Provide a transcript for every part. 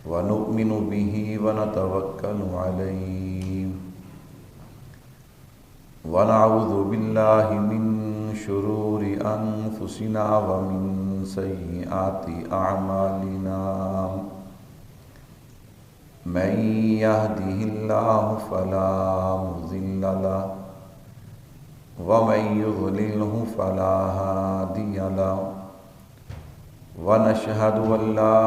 ونؤمن به ونتوكل عليه ونعوذ بالله من شرور أنفسنا ومن سيئات أعمالنا من يهده الله فلا مضل له ومن يضلله فلا هادي له ونشهد أن لا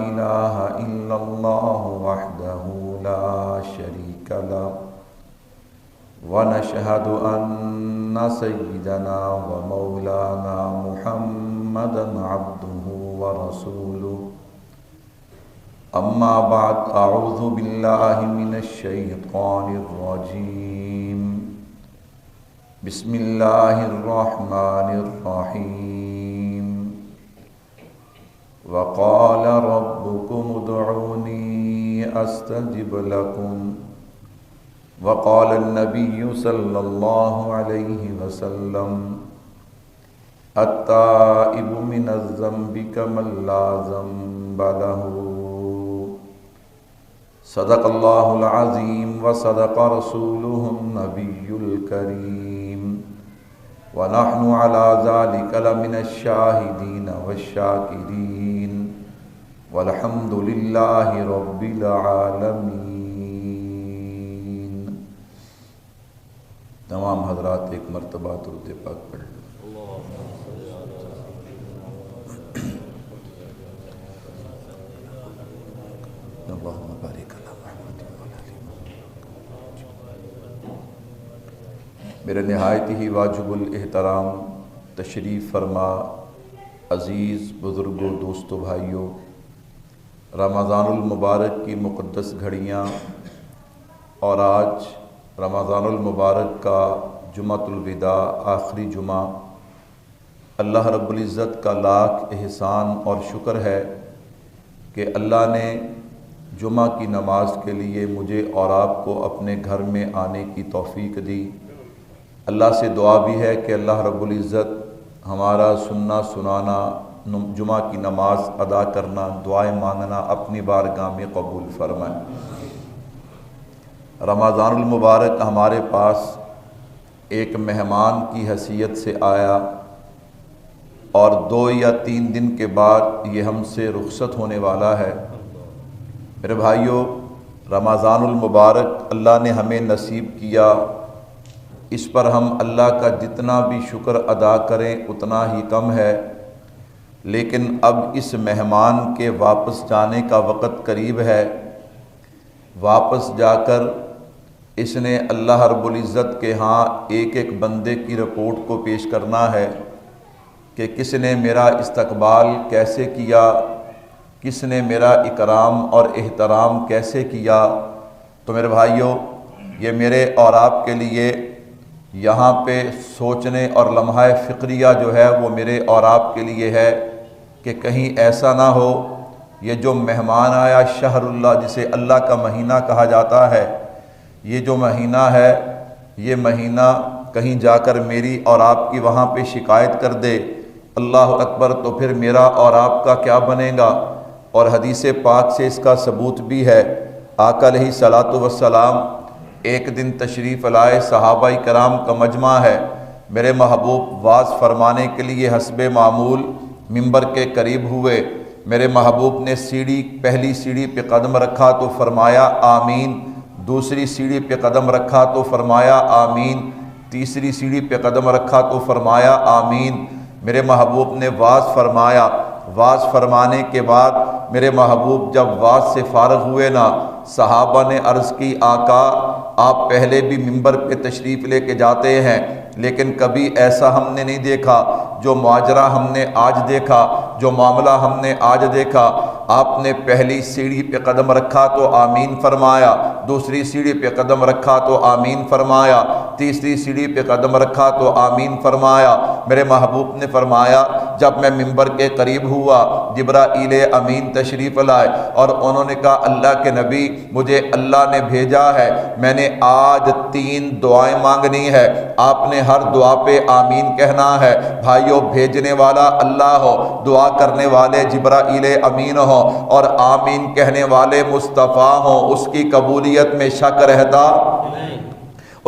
إله إلا الله وحده لا شريك له ونشهد أن سيدنا ومولانا محمدا عبده ورسوله أما بعد أعوذ بالله من الشيطان الرجيم بسم الله الرحمن الرحيم وقال ربكم ادعوني أستجب لكم وقال النبي صلى الله عليه وسلم التائب من الذنب كمن لا ذنب له صدق الله العظيم وصدق رسوله النبي الكريم ونحن على ذلك لمن الشاهدين والشاكرين والحمد لله رب العالمين۔ تمام حضرات ایک مرتبہ درود پاک پڑھ لیں۔ اللہم بارک علی محمد وعلی آل محمد۔ میرے نہایت ہی واجب الاحترام تشریف فرما عزیز بزرگوں، دوستوں، بھائیوں، رمضان المبارک کی مقدس گھڑیاں اور آج رمضان المبارک کا جمعۃ الوداع آخری جمعہ، اللہ رب العزت کا لاکھ احسان اور شکر ہے کہ اللہ نے جمعہ کی نماز کے لیے مجھے اور آپ کو اپنے گھر میں آنے کی توفیق دی۔ اللہ سے دعا بھی ہے کہ اللہ رب العزت ہمارا سننا سنانا، جمعہ کی نماز ادا کرنا، دعائیں مانگنا اپنی بارگاہ میں قبول فرمائے۔ رمضان المبارک ہمارے پاس ایک مہمان کی حیثیت سے آیا اور 2 یا 3 دن کے بعد یہ ہم سے رخصت ہونے والا ہے۔ میرے بھائیوں، رمضان المبارک اللہ نے ہمیں نصیب کیا، اس پر ہم اللہ کا جتنا بھی شکر ادا کریں اتنا ہی کم ہے، لیکن اب اس مہمان کے واپس جانے کا وقت قریب ہے۔ واپس جا کر اس نے اللہ رب العزت کے ہاں ایک ایک بندے کی رپورٹ کو پیش کرنا ہے کہ کس نے میرا استقبال کیسے کیا، کس نے میرا اکرام اور احترام کیسے کیا۔ تو میرے بھائیوں، یہ میرے اور آپ کے لیے یہاں پہ سوچنے اور لمحہ فکریہ جو ہے وہ میرے اور آپ کے لیے ہے کہ کہیں ایسا نہ ہو یہ جو مہمان آیا شہر اللہ، جسے اللہ کا مہینہ کہا جاتا ہے، یہ جو مہینہ ہے یہ مہینہ کہیں جا کر میری اور آپ کی وہاں پہ شکایت کر دے، اللہ اکبر، تو پھر میرا اور آپ کا کیا بنے گا۔ اور حدیث پاک سے اس کا ثبوت بھی ہے۔ آقا علیہ الصلاۃ والسلام ایک دن تشریف لائے، صحابہ کرام کا مجمع ہے، میرے محبوب واعظ فرمانے کے لیے حسب معمول منبر کے قریب ہوئے۔ میرے محبوب نے پہلی سیڑھی پہ قدم رکھا تو فرمایا آمین، دوسری سیڑھی پہ قدم رکھا تو فرمایا آمین، تیسری سیڑھی پہ قدم رکھا تو فرمایا آمین۔ میرے محبوب نے واعظ فرمایا، واعظ فرمانے کے بعد میرے محبوب جب واعظ سے فارغ ہوئے نا، صحابہ نے عرض کی آقا آپ پہلے بھی منبر پہ تشریف لے کے جاتے ہیں، لیکن کبھی ایسا ہم نے نہیں دیکھا جو ماجرا ہم نے آج دیکھا، جو معاملہ ہم نے آج دیکھا۔ آپ نے پہلی سیڑھی پہ قدم رکھا تو آمین فرمایا، دوسری سیڑھی پہ قدم رکھا تو آمین فرمایا، تیسری سیڑھی پہ قدم رکھا تو آمین فرمایا۔ میرے محبوب نے فرمایا جب میں ممبر کے قریب ہوا جبرائیل امین تشریف لائے اور انہوں نے کہا اللہ کے نبی مجھے اللہ نے بھیجا ہے، میں نے آج 3 دعائیں مانگنی ہے، آپ نے ہر دعا پہ آمین کہنا ہے۔ بھائیو بھیجنے والا اللہ ہو، دعا کرنے والے جبرائیل امین ہو اور آمین کہنے والے مصطفیٰ ہوں، اس کی قبولیت میں شک رہتا؟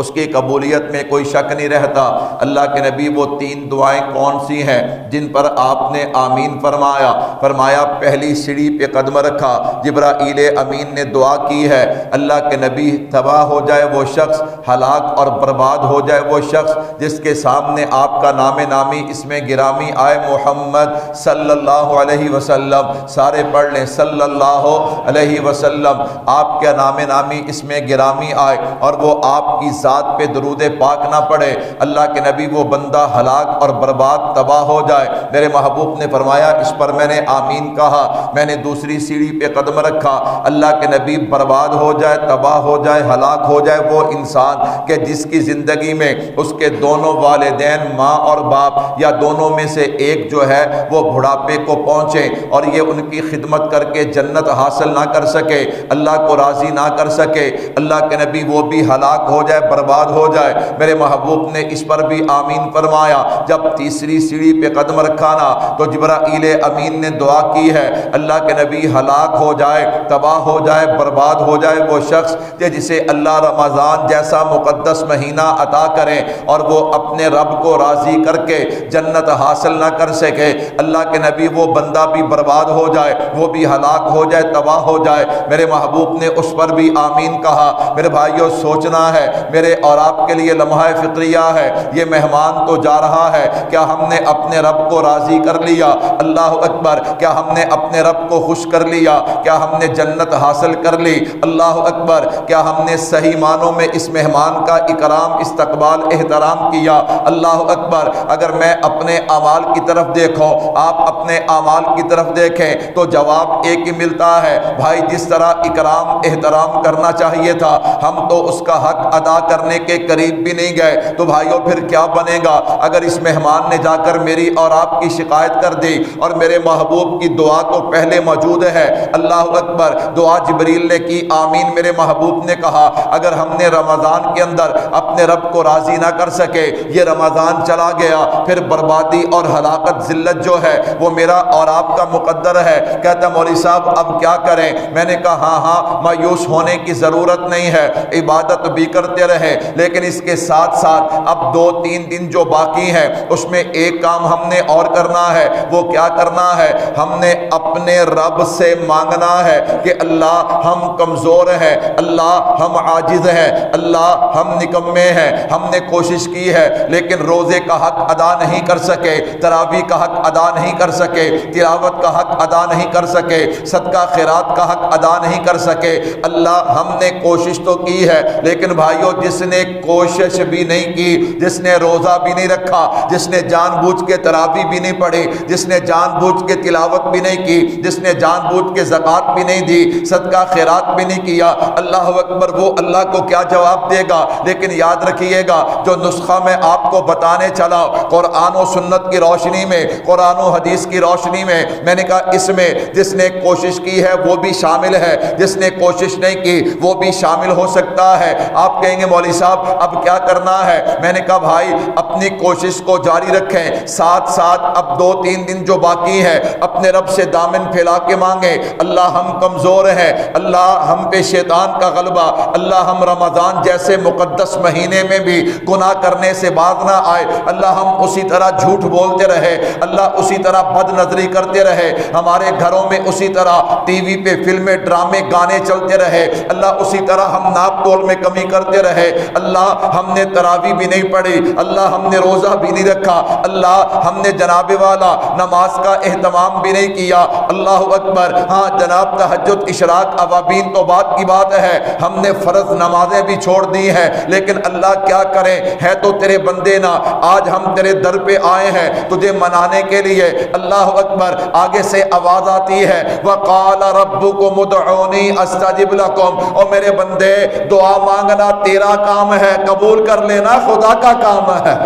اس کی قبولیت میں کوئی شک نہیں رہتا۔ اللہ کے نبی وہ 3 دعائیں کون سی ہیں جن پر آپ نے آمین فرمایا؟ فرمایا پہلی سیڑھی پہ قدم رکھا، جبرائیل امین نے دعا کی ہے اللہ کے نبی تباہ ہو جائے وہ شخص، ہلاک اور برباد ہو جائے وہ شخص جس کے سامنے آپ کا نام نامی اس میں گرامی آئے محمد صلی اللہ علیہ وسلم۔ سارے پڑھ لیں صلی اللہ علیہ وسلم، آپ کا نام نامی اس میں گرامی آئے اور وہ آپ کی ذات پہ درود پاک نہ پڑھے، اللہ کے نبی وہ بندہ ہلاک اور برباد تباہ ہو جائے۔ میرے محبوب نے فرمایا اس پر میں نے آمین کہا، میں نے دوسری سیڑھی پہ قدم رکھا، اللہ کے نبی برباد ہو جائے، تباہ ہو جائے، ہلاک ہو جائے وہ انسان کہ جس کی زندگی میں اس کے دونوں والدین ماں اور باپ یا دونوں میں سے ایک جو ہے وہ بڑھاپے کو پہنچے اور یہ ان کی خدمت کر کے جنت حاصل نہ کر سکے، اللہ کو راضی نہ کر سکے، اللہ کے نبی وہ بھی ہلاک ہو جائے، برباد ہو جائے۔ میرے محبوب نے اس پر بھی آمین فرمایا۔ جب تیسری سیڑھی پہ قدم رکھا نا تو جبرائیل امین نے دعا کی ہے اللہ کے نبی ہلاک ہو جائے، تباہ ہو جائے، برباد ہو جائے وہ شخص کہ جسے اللہ رمضان جیسا مقدس مہینہ عطا کرے اور وہ اپنے رب کو راضی کر کے جنت حاصل نہ کر سکے، اللہ کے نبی وہ بندہ بھی برباد ہو جائے، وہ بھی ہلاک ہو جائے، تباہ ہو جائے۔ میرے محبوب نے اس پر بھی آمین کہا۔ میرے بھائیوں سوچنا ہے، میرے اور آپ کے لیے لمحہ فکریہ ہے، یہ مہمان تو جا رہا ہے، کیا ہم نے اپنے رب کو راضی کر لیا؟ اللہ اکبر، کیا ہم نے اپنے رب کو خوش کر لیا؟ کیا ہم نے جنت حاصل کر لی؟ اللہ اکبر، کیا ہم نے صحیح معنوں میں اس مہمان کا اکرام، استقبال، احترام کیا؟ اللہ اکبر۔ اگر میں اپنے اعمال کی طرف دیکھوں، آپ اپنے اعمال کی طرف دیکھیں تو جواب ایک ہی ملتا ہے، بھائی جس طرح اکرام احترام کرنا چاہیے تھا ہم تو اس کا حق ادا کرنے کے قریب بھی نہیں گئے، تو بھائیوں پھر کیا بنے گا اگر اس مہمان نے جا کر میری اور آپ کی شکایت کر دی؟ اور میرے محبوب کی دعا تو پہلے موجود ہے، اللہ اکبر، دعا جبریل نے کی، آمین میرے محبوب نے کہا۔ اگر ہم نے رمضان کے اندر اپنے رب کو راضی نہ کر سکے، یہ رمضان چلا گیا، پھر بربادی اور ہلاکت ذلت جو ہے وہ میرا اور آپ کا مقدر ہے۔ کہتا مولوی صاحب اب کیا کریں؟ میں نے کہا ہاں مایوس ہونے کی ضرورت نہیں ہے، عبادت بھی کرتے رہے، لیکن اس کے ساتھ ساتھ اب 2-3 دن جو باقی ہیں اس میں ایک کام ہم نے اور کرنا ہے۔ وہ کیا کرنا ہے؟ ہم نے اپنے رب سے مانگنا ہے کہ اللہ ہم کمزور ہیں، اللہ ہم عاجز ہیں، اللہ ہم نکمے ہیں، ہم نے کوشش کی ہے لیکن روزے کا حق ادا نہیں کر سکے، تراویح کا حق ادا نہیں کر سکے، تلاوت کا حق ادا نہیں کر سکے، صدقہ خیرات کا حق ادا نہیں کر سکے۔ اللہ ہم نے کوشش تو کی ہے لیکن بھائیوں جس نے کوشش بھی نہیں کی، جس نے روزہ بھی نہیں رکھا، جس نے جان بوجھ کے تراویح بھی نہیں پڑھی، جس نے جان بوجھ کے تلاوت بھی نہیں کی، جس نے جان بوجھ کے زکوٰۃ بھی نہیں دی، صدقہ خیرات بھی نہیں کیا، اللہ اکبر، وہ اللہ کو کیا جواب دے گا؟ لیکن یاد رکھیے گا جو نسخہ میں آپ کو بتانے چلا قرآن و سنت کی روشنی میں، قرآن و حدیث کی روشنی میں نے کہا اس میں جس نے کوشش کی ہے وہ بھی شامل ہے، جس نے کوشش نہیں کی وہ بھی شامل ہو سکتا ہے۔ آپ کہیں گے مولوی صاحب اب کیا کرنا ہے؟ میں نے کہا بھائی اپنی کوشش کو جاری رکھیں، ساتھ ساتھ اب 2-3 دن جو باقی ہیں اپنے رب سے دامن پھیلا کے مانگیں، اللہ ہم کمزور ہیں، اللہ ہم پہ شیطان کا غلبہ، اللہ ہم رمضان جیسے مقدس مہینے میں بھی گناہ کرنے سے باز نہ آئے، اللہ ہم اسی طرح جھوٹ بولتے رہے، اللہ اسی طرح بد نظری کرتے رہے، ہمارے گھروں میں اسی طرح ٹی وی پہ فلمیں، ڈرامے، گانے چلتے رہے، اللہ اسی طرح ہم ناپ تول میں کمی کرتے رہے، اللہ ہم نے تراویح بھی نہیں پڑھی، اللہ ہم نے روزہ بھی نہیں رکھا، اللہ ہم نے جناب والا نماز کا اہتمام بھی نہیں کیا، اللہ اکبر، ہاں جناب تہجد، اشراق، اوابین تو بات کی بات ہے، ہم نے فرض نمازیں بھی چھوڑ دی ہیں، لیکن اللہ کیا کریں، ہے تو تیرے بندے نا، آج ہم تیرے در پہ آئے ہیں تجھے منانے کے لیے، اللہ اکبر، آگے سے آواز آتی ہے وَقَالَ رَبُّكُمُ ادْعُونِي أَسْتَجِبْ لَكُمْ، اور میرے بندے دعا مانگنا تیرا کام ہے، قبول کر لینا خدا کا کام ہے۔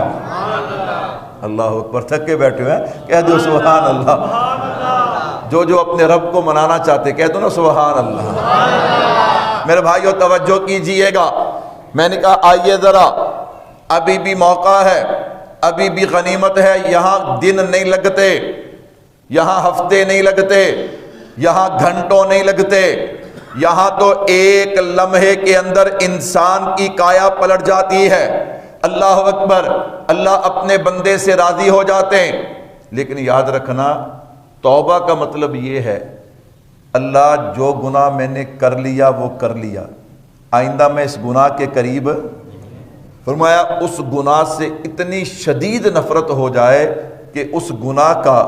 اللہ اکبر، تھک کے بیٹھے ہیں، کہہ دو سبحان اللہ۔ جو اپنے رب کو منانا چاہتے کہہ دو نا سبحان اللہ۔ میرے بھائیو توجہ کیجئے گا، میں نے کہا آئیے ذرا، ابھی بھی موقع ہے، ابھی بھی غنیمت ہے۔ یہاں دن نہیں لگتے، یہاں ہفتے نہیں لگتے، یہاں گھنٹوں نہیں لگتے، یہاں تو ایک لمحے کے اندر انسان کی کایا پلٹ جاتی ہے۔ اللہ اکبر، اللہ اپنے بندے سے راضی ہو جاتے ہیں۔ لیکن یاد رکھنا، توبہ کا مطلب یہ ہے اللہ جو گناہ میں نے کر لیا وہ کر لیا، آئندہ میں اس گناہ کے قریب، فرمایا اس گناہ سے اتنی شدید نفرت ہو جائے کہ اس گناہ کا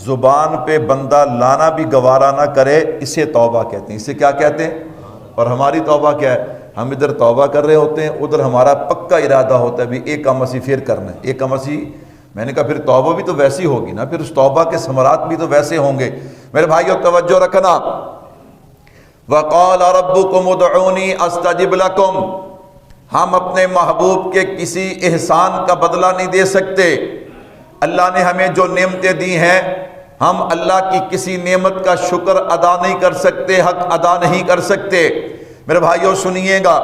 زبان پہ بندہ لانا بھی گوارا نہ کرے، اسے توبہ کہتے ہیں۔ اسے کیا کہتے ہیں؟ اور ہماری توبہ کیا ہے؟ ہم ادھر توبہ کر رہے ہوتے ہیں، ادھر ہمارا پکا ارادہ ہوتا ہے بھی ایک کم اسی پھر کرنا ہے، ایک کم اسی۔ میں نے کہا پھر توبہ بھی تو ویسی ہوگی نا، پھر اس توبہ کے ثمرات بھی تو ویسے ہوں گے۔ میرے بھائیو توجہ رکھنا، وَقَالَ رَبُّكُمُ ادْعُونِي أَسْتَجِبْ لَكُمْ، ہم اپنے محبوب کے کسی احسان کا بدلہ نہیں دے سکتے۔ اللہ نے ہمیں جو نعمتیں دی ہیں، ہم اللہ کی کسی نعمت کا شکر ادا نہیں کر سکتے، حق ادا نہیں کر سکتے۔ میرے بھائیوں سنیے گا،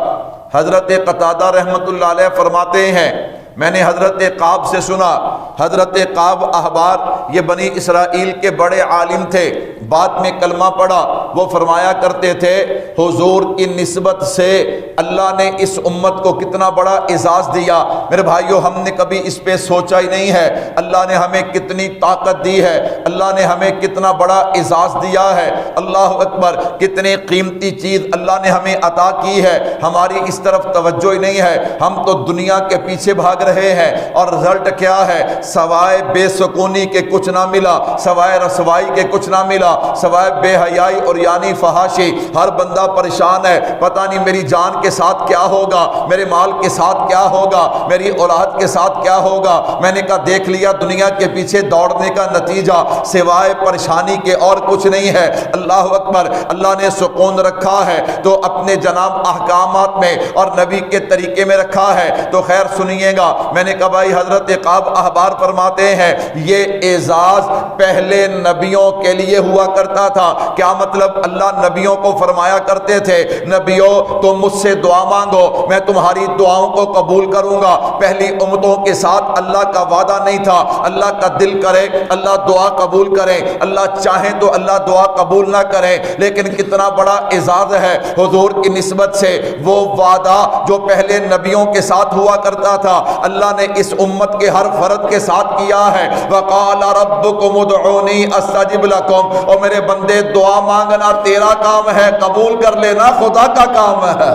حضرت قتادہ رحمۃ اللہ علیہ فرماتے ہیں، میں نے حضرت قعب سے سنا، حضرت قعب احبار یہ بنی اسرائیل کے بڑے عالم تھے، بعد میں کلمہ پڑھا، وہ فرمایا کرتے تھے حضور کی نسبت سے اللہ نے اس امت کو کتنا بڑا اعزاز دیا۔ میرے بھائیو ہم نے کبھی اس پہ سوچا ہی نہیں ہے، اللہ نے ہمیں کتنی طاقت دی ہے، اللہ نے ہمیں کتنا بڑا اعزاز دیا ہے، اللہ اکبر، کتنی قیمتی چیز اللہ نے ہمیں عطا کی ہے، ہماری اس طرف توجہ ہی نہیں ہے۔ ہم تو دنیا کے پیچھے بھاگ رہے ہیں، اور رزلٹ کیا ہے؟ سوائے بے سکونی کے کچھ نہ ملا، سوائے رسوائی کے کچھ نہ ملا، سوائے بے حیائی اور یعنی فحاشی۔ ہر بندہ پریشان ہے، پتہ نہیں میری جان کے ساتھ کیا ہوگا، میرے مال کے ساتھ کیا ہوگا، میری اولاد کے ساتھ کیا ہوگا۔ میں نے کہا دیکھ لیا، دنیا کے پیچھے دوڑنے کا نتیجہ سوائے پریشانی کے اور کچھ نہیں ہے۔ اللہ اکبر، اللہ نے سکون رکھا ہے تو اپنے جناب احکامات میں اور نبی کے طریقے میں رکھا ہے۔ تو خیر سنیے گا، میں نے کہا بھائی حضرت قعب احبار فرماتے ہیں یہ اعزاز پہلے نبیوں کے لیے ہوا کرتا تھا۔ کیا مطلب؟ اللہ نبیوں کو فرمایا کرتے تھے نبیوں تم مجھ سے دعا مانگو، میں تمہاری دعاؤں کو قبول کروں گا۔ پہلی امتوں کے ساتھ اللہ کا وعدہ نہیں تھا اللہ کا دل کرے اللہ دعا قبول کرے، اللہ چاہیں تو اللہ دعا قبول نہ کرے، لیکن کتنا بڑا اعزاز ہے حضور کی نسبت سے۔ وہ وعدہ جو پہلے نبیوں کے ساتھ ہوا کرتا تھا اللہ نے اس امت کے ہر فرد کے ساتھ کیا ہے۔ وَقَالَ رَبُّكُمُ ادْعُونِي أَسْتَجِبْ لَكُمْ، اور میرے بندے دعا مانگنا تیرا کام ہے، قبول کر لینا خدا کا کام ہے۔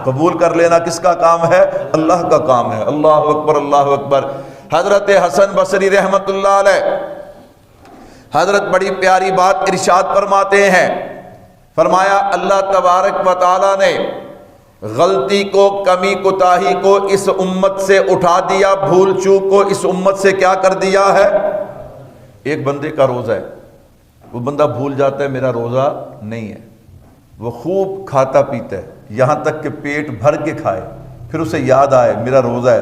قبول کر لینا کس کا کام ہے؟ اللہ کا کام ہے۔ اللہ اکبر، اللہ اکبر۔ حضرت حسن بصری رحمت اللہ علیہ حضرت بڑی پیاری بات ارشاد فرماتے ہیں، فرمایا اللہ تبارک و تعالی نے غلطی کو، کمی کوتاہی کو اس امت سے اٹھا دیا، بھول چوک کو اس امت سے کیا کر دیا ہے؟ ایک بندے کا روزہ ہے، وہ بندہ بھول جاتا ہے میرا روزہ نہیں ہے، وہ خوب کھاتا پیتا ہے یہاں تک کہ پیٹ بھر کے کھائے، پھر اسے یاد آئے میرا روزہ ہے۔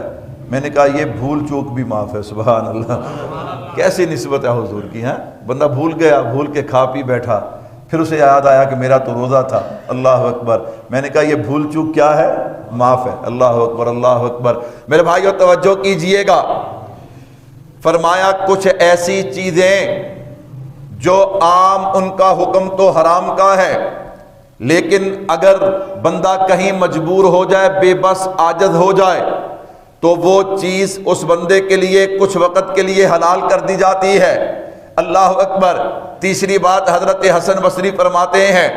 میں نے کہا یہ بھول چوک بھی معاف ہے، سبحان اللہ، کیسی نسبت ہے حضور کی۔ ہیں بندہ بھول گیا، بھول کے کھا پی بیٹھا، پھر اسے یاد آیا کہ میرا تو روزہ تھا، اللہ اکبر۔ میں نے کہا یہ بھول چوک کیا ہے؟ معاف ہے، اللہ اکبر، اللہ اکبر۔ میرے بھائیو توجہ کیجئے گا، فرمایا کچھ ایسی چیزیں جو عام ان کا حکم تو حرام کا ہے، لیکن اگر بندہ کہیں مجبور ہو جائے، بے بس عاجز ہو جائے، تو وہ چیز اس بندے کے لیے کچھ وقت کے لیے حلال کر دی جاتی ہے، اللہ اکبر۔ تیسری بات حضرت حسن بصری فرماتے ہیں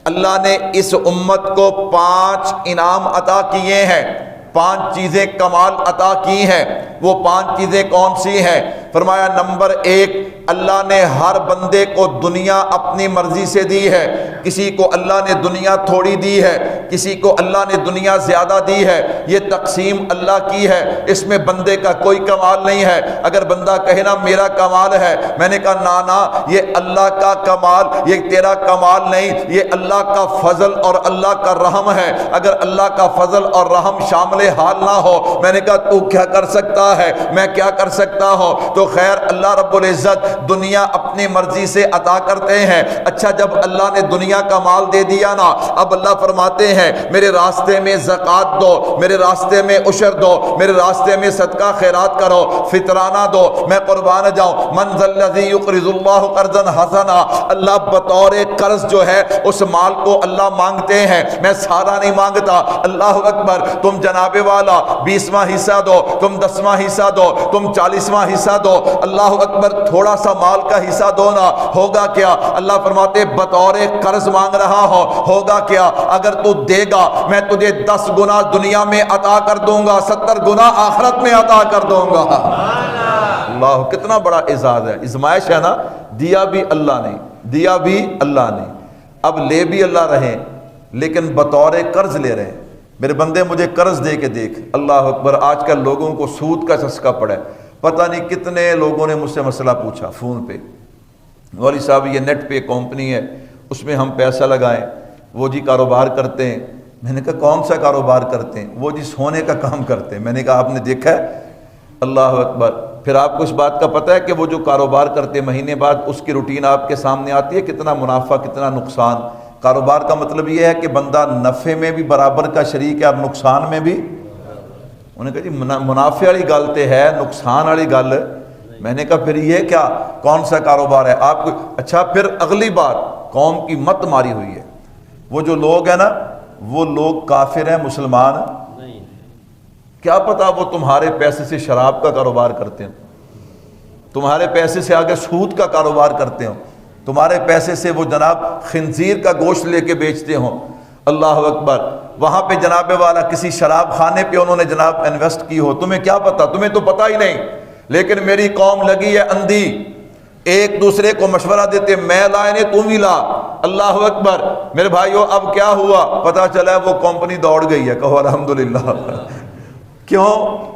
اللہ نے اس امت کو 5 انعام عطا کیے ہیں، 5 چیزیں کمال عطا کی ہیں۔ وہ 5 چیزیں کون سی ہیں؟ فرمایا نمبر ایک، اللہ نے ہر بندے کو دنیا اپنی مرضی سے دی ہے، کسی کو اللہ نے دنیا تھوڑی دی ہے، کسی کو اللہ نے دنیا زیادہ دی ہے، یہ تقسیم اللہ کی ہے، اس میں بندے کا کوئی کمال نہیں ہے۔ اگر بندہ کہے نا میرا کمال ہے، میں نے کہا نا یہ اللہ کا کمال، یہ تیرا کمال نہیں، یہ اللہ کا فضل اور اللہ کا رحم ہے۔ اگر اللہ کا فضل اور رحم شامل حال نہ ہو، میں نے کہا تو کیا کر سکتا ہے، میں کیا کر سکتا ہوں؟ تو خیر اللہ رب العزت دنیا اپنی مرضی سے عطا کرتے ہیں۔ اچھا جب اللہ نے دنیا کا مال دے دیا نا، اب اللہ فرماتے ہیں میرے راستے میں زکوٰۃ دو، میرے راستے میں عشر دو، میرے راستے میں صدقہ خیرات کرو، فطرانہ دو، میں قربان جاؤں۔ من ذا الذی یقرض اللہ قرضا حسنا، اللہ بطور قرض جو ہے اس مال کو اللہ مانگتے ہیں، میں سارا نہیں مانگتا۔ اللہ اکبر، تم جناب والا 20واں حصہ دو، تم 10واں حصہ دو، تم 40واں حصہ دو، اللہ اکبر تھوڑا سا مال کا حصہ دو نا، ہوگا کیا؟ اللہ فرماتے بطور قرض مانگ رہا ہو، ہوگا کیا؟ اگر تو دے گا میں تجھے 10 گنا دنیا میں عطا کر دوں گا، 70 گنا آخرت میں عطا کر دوں گا۔ اللہ کتنا بڑا اعزاز ہے، ازمائش ہے نا، دیا بھی اللہ نے، دیا بھی اللہ نے، اب لے بھی اللہ رہے لیکن بطور قرض لے رہے ہیں۔ میرے بندے مجھے قرض دے کے دیکھ، اللہ اکبر آج کل لوگوں کو سود کا چسکا پڑا ہے۔ پتہ نہیں کتنے لوگوں نے مجھ سے مسئلہ پوچھا فون پہ، مولوی صاحب یہ نیٹ پہ کمپنی ہے اس میں ہم پیسہ لگائیں، وہ جی کاروبار کرتے ہیں۔ میں نے کہا کون سا کاروبار کرتے ہیں؟ وہ جی سونے کا کام کرتے ہیں۔ میں نے کہا آپ نے دیکھا ہے؟ اللہ اکبر۔ پھر آپ کو اس بات کا پتہ ہے کہ وہ جو کاروبار کرتے مہینے بعد اس کی روٹین آپ کے سامنے آتی ہے، کتنا منافع کتنا نقصان۔ کاروبار کا مطلب یہ ہے کہ بندہ نفع میں بھی برابر کا شریک ہے اور نقصان میں بھی۔ انہوں نے کہا جی منافع والی گل تے ہے، نقصان والی گل۔ میں نے کہا پھر یہ کیا کون سا کاروبار ہے آپ کو؟ اچھا پھر اگلی بار قوم کی مت ماری ہوئی ہے، وہ جو لوگ ہیں نا وہ لوگ کافر ہیں مسلمان نہیں، کیا پتا وہ تمہارے پیسے سے شراب کا کاروبار کرتے ہیں، تمہارے پیسے سے آگے سود کا کاروبار کرتے ہوں، تمہارے پیسے سے وہ جناب خنزیر کا گوشت لے کے بیچتے ہوں۔ اللہ اکبر، وہاں پہ جناب والا کسی شراب خانے پہ انہوں نے جناب انویسٹ کی ہو، تمہیں کیا پتا؟ تمہیں تو پتہ ہی نہیں۔ لیکن میری قوم لگی ہے اندھی، ایک دوسرے کو مشورہ دیتے میں لائے نے تم ہی لا۔ اللہ اکبر۔ میرے بھائیو اب کیا ہوا؟ پتہ چلا ہے وہ کمپنی دوڑ گئی ہے، کہو الحمدللہ۔ کیوں؟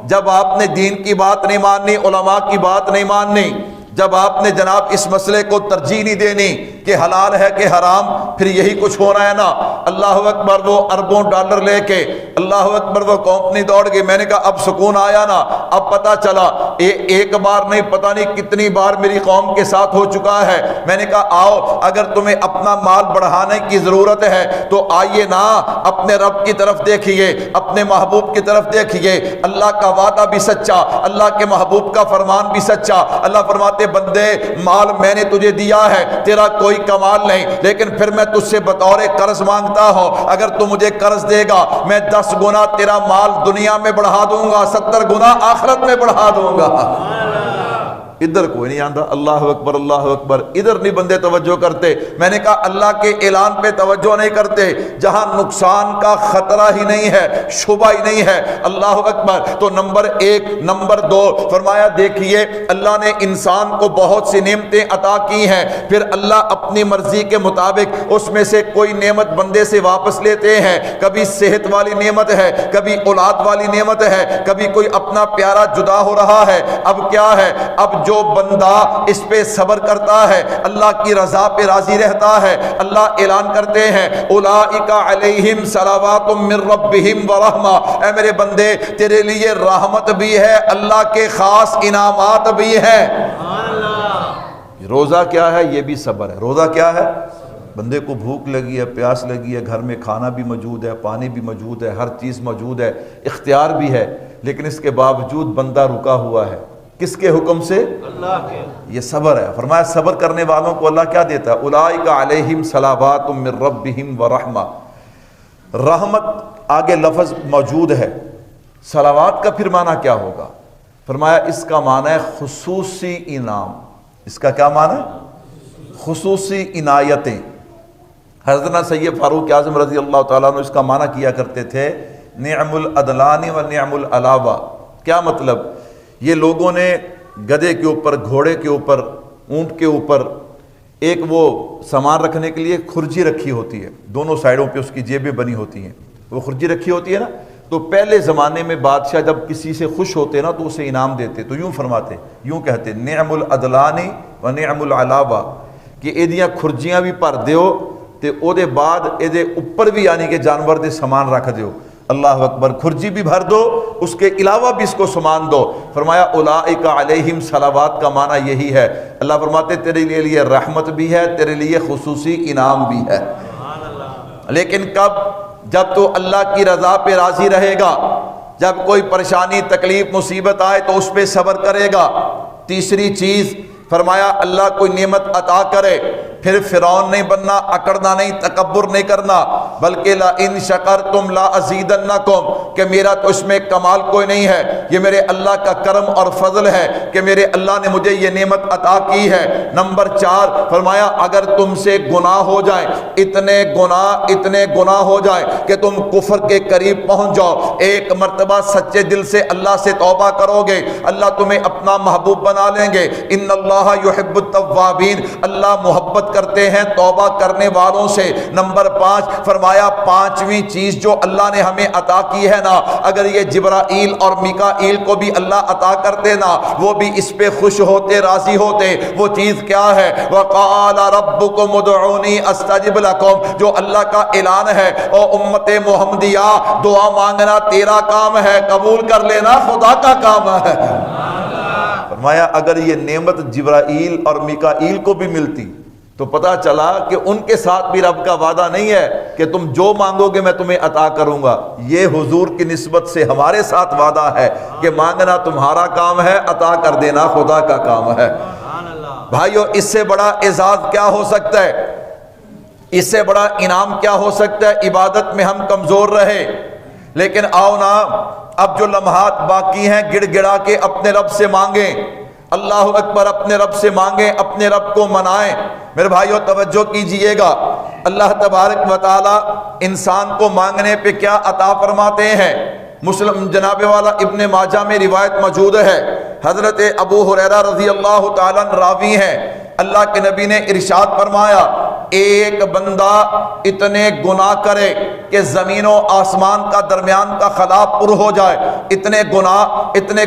جب آپ نے دین کی بات نہیں ماننی، علماء کی بات نہیں ماننی، جب آپ نے جناب اس مسئلے کو ترجیح نہیں دینی کہ حلال ہے کہ حرام، پھر یہی کچھ ہونا ہے نا۔ اللہ اکبر، وہ اربوں ڈالر لے کے اللہ اکبر وہ کمپنی دوڑ گئی۔ میں نے کہا اب سکون آیا نا، اب پتہ چلا ایک بار نہیں پتہ نہیں کتنی بار میری قوم کے ساتھ ہو چکا ہے۔ میں نے کہا آؤ اگر تمہیں اپنا مال بڑھانے کی ضرورت ہے تو آئیے نا، اپنے رب کی طرف دیکھیے، اپنے محبوب کی طرف دیکھیے۔ اللہ کا وعدہ بھی سچا، اللہ کے محبوب کا فرمان بھی سچا۔ اللہ فرماتے بندے مال میں نے تجھے دیا ہے، تیرا کوئی کمال نہیں، لیکن پھر میں تجھ سے بطور قرض مانگتا ہوں، اگر تو مجھے قرض دے گا میں 10 گنا تیرا مال دنیا میں بڑھا دوں گا، 70 گنا آخرت میں بڑھا دوں گا۔ ادھر کوئی نہیں آندا، اللہ اکبر اللہ اکبر، ادھر نہیں بندے توجہ کرتے۔ میں نے کہا اللہ کے اعلان پہ توجہ نہیں کرتے جہاں نقصان کا خطرہ ہی نہیں ہے، شبہ ہی نہیں ہے۔ اللہ اکبر۔ تو نمبر 1، نمبر 2 فرمایا دیکھیے اللہ نے انسان کو بہت سی نعمتیں عطا کی ہیں، پھر اللہ اپنی مرضی کے مطابق اس میں سے کوئی نعمت بندے سے واپس لیتے ہیں۔ کبھی صحت والی نعمت ہے، کبھی اولاد والی نعمت ہے، کبھی کوئی اپنا پیارا جدا ہو رہا ہے۔ اب کیا ہے؟ اب جو بندہ اس پہ صبر کرتا ہے، اللہ کی رضا پہ راضی رہتا ہے، اللہ اعلان کرتے ہیں اولئک علیہم صلوات من ربہم ورحمہ، اے میرے بندے تیرے لیے رحمت بھی ہے، اللہ کے خاص انعامات بھی ہیں۔ روزہ کیا ہے؟ یہ بھی صبر ہے۔ روزہ کیا ہے؟ بندے کو بھوک لگی ہے، پیاس لگی ہے، گھر میں کھانا بھی موجود ہے، پانی بھی موجود ہے، ہر چیز موجود ہے، اختیار بھی ہے، لیکن اس کے باوجود بندہ رکا ہوا ہے۔ کس کے حکم سے؟ اللہ کے۔ یہ صبر ہے۔ فرمایا صبر کرنے والوں کو اللہ کیا دیتا ہے؟ اولئک علیہم صلوات من ربہم ورحمہ۔ رحمت آگے لفظ موجود ہے، صلوات کا پھر معنی کیا ہوگا؟ فرمایا اس کا معنی ہے خصوصی انعام۔ اس کا کیا معنی ہے؟ خصوصی عنایتیں۔ حضرت سید فاروق اعظم رضی اللہ تعالیٰ عنہ اس کا معنی کیا کرتے تھے نعم العدلان و نعم العلاوہ۔ کیا مطلب؟ یہ لوگوں نے گدھے کے اوپر، گھوڑے کے اوپر، اونٹ کے اوپر ایک وہ سامان رکھنے کے لیے خرجی رکھی ہوتی ہے، دونوں سائڈوں پہ اس کی جیبیں بنی ہوتی ہیں، وہ خرجی رکھی ہوتی ہے نا. تو پہلے زمانے میں بادشاہ جب کسی سے خوش ہوتے نا تو اسے انعام دیتے، تو یوں فرماتے، یوں کہتے نعم العدلانی و نعم العلاوہ، کہ ایدیاں خرجیاں بھی بھر دیو تے او دے بعد اے دے اوپر بھی یعنی کہ جانور دے سامان رکھ دیو. اللہ اکبر، خرجی بھی بھر دو، اس کے علاوہ بھی اس کو سامان دو. فرمایا اولئک علیہم صلوات کا معنی یہی ہے. اللہ فرماتے تیرے لیے رحمت بھی ہے، تیرے لیے خصوصی انعام بھی ہے. لیکن کب؟ جب تو اللہ کی رضا پہ راضی رہے گا، جب کوئی پریشانی تکلیف مصیبت آئے تو اس پہ صبر کرے گا. تیسری چیز فرمایا اللہ کوئی نعمت عطا کرے پھر فرعون نہیں بننا، اکڑنا نہیں، تکبر نہیں کرنا، بلکہ لا ان شکرتم لا ازیدنکم، کہ میرا تو اس میں کمال کوئی نہیں ہے، یہ میرے اللہ کا کرم اور فضل ہے کہ میرے اللہ نے مجھے یہ نعمت عطا کی ہے. نمبر 4 فرمایا اگر تم سے گناہ ہو جائیں، اتنے گناہ ہو جائیں کہ تم کفر کے قریب پہنچ جاؤ، ایک مرتبہ سچے دل سے اللہ سے توبہ کرو گے، اللہ تمہیں اپنا محبوب بنا لیں گے. ان اللہ یحب التوابین، اللہ محبت کرتے ہیں توبہ کرنے والوں سے. نمبر 5 فرمایا پانچویں چیز جو اللہ نے ہمیں عطا کی ہے نا، اگر یہ جبرائیل اور میکائیل کو بھی اللہ عطا کرتے نا، وہ بھی اس پہ خوش ہوتے، راضی ہوتے. وہ چیز کیا ہے؟ وقال ربکم ادعونی استجب لکم، جو اللہ کا اعلان ہے. او امت محمدیہ، دعا مانگنا تیرا کام ہے، قبول کر لینا خدا کا کام ہے. فرمایا اگر یہ نعمت جبرائیل اور میکائیل کو بھی ملتی تو پتہ چلا کہ ان کے ساتھ بھی رب کا وعدہ نہیں ہے کہ تم جو مانگو گے میں تمہیں عطا کروں گا. یہ حضور کی نسبت سے ہمارے ساتھ وعدہ ہے کہ مانگنا تمہارا کام ہے، عطا کر دینا خدا کا کام ہے. بھائیو اس سے بڑا اعزاز کیا ہو سکتا ہے؟ اس سے بڑا انعام کیا ہو سکتا ہے؟ عبادت میں ہم کمزور رہے، لیکن آؤ نا اب جو لمحات باقی ہیں گڑ گڑا کے اپنے رب سے مانگیں. اللہ اکبر، اپنے رب سے مانگیں، اپنے رب کو منائیں. میرے بھائیو توجہ کیجئے گا، اللہ تبارک و تعالی انسان کو مانگنے پہ کیا عطا فرماتے ہیں. مسلم جناب والا ابن ماجہ میں روایت موجود ہے، حضرت ابو ہریرہ رضی اللہ تعالیٰ راوی ہیں. اللہ کے نبی نے ارشاد فرمایا ایک بندہ اتنے گناہ کرے کہ زمین و آسمان کا درمیان کا خلا پر ہو جائے، اتنے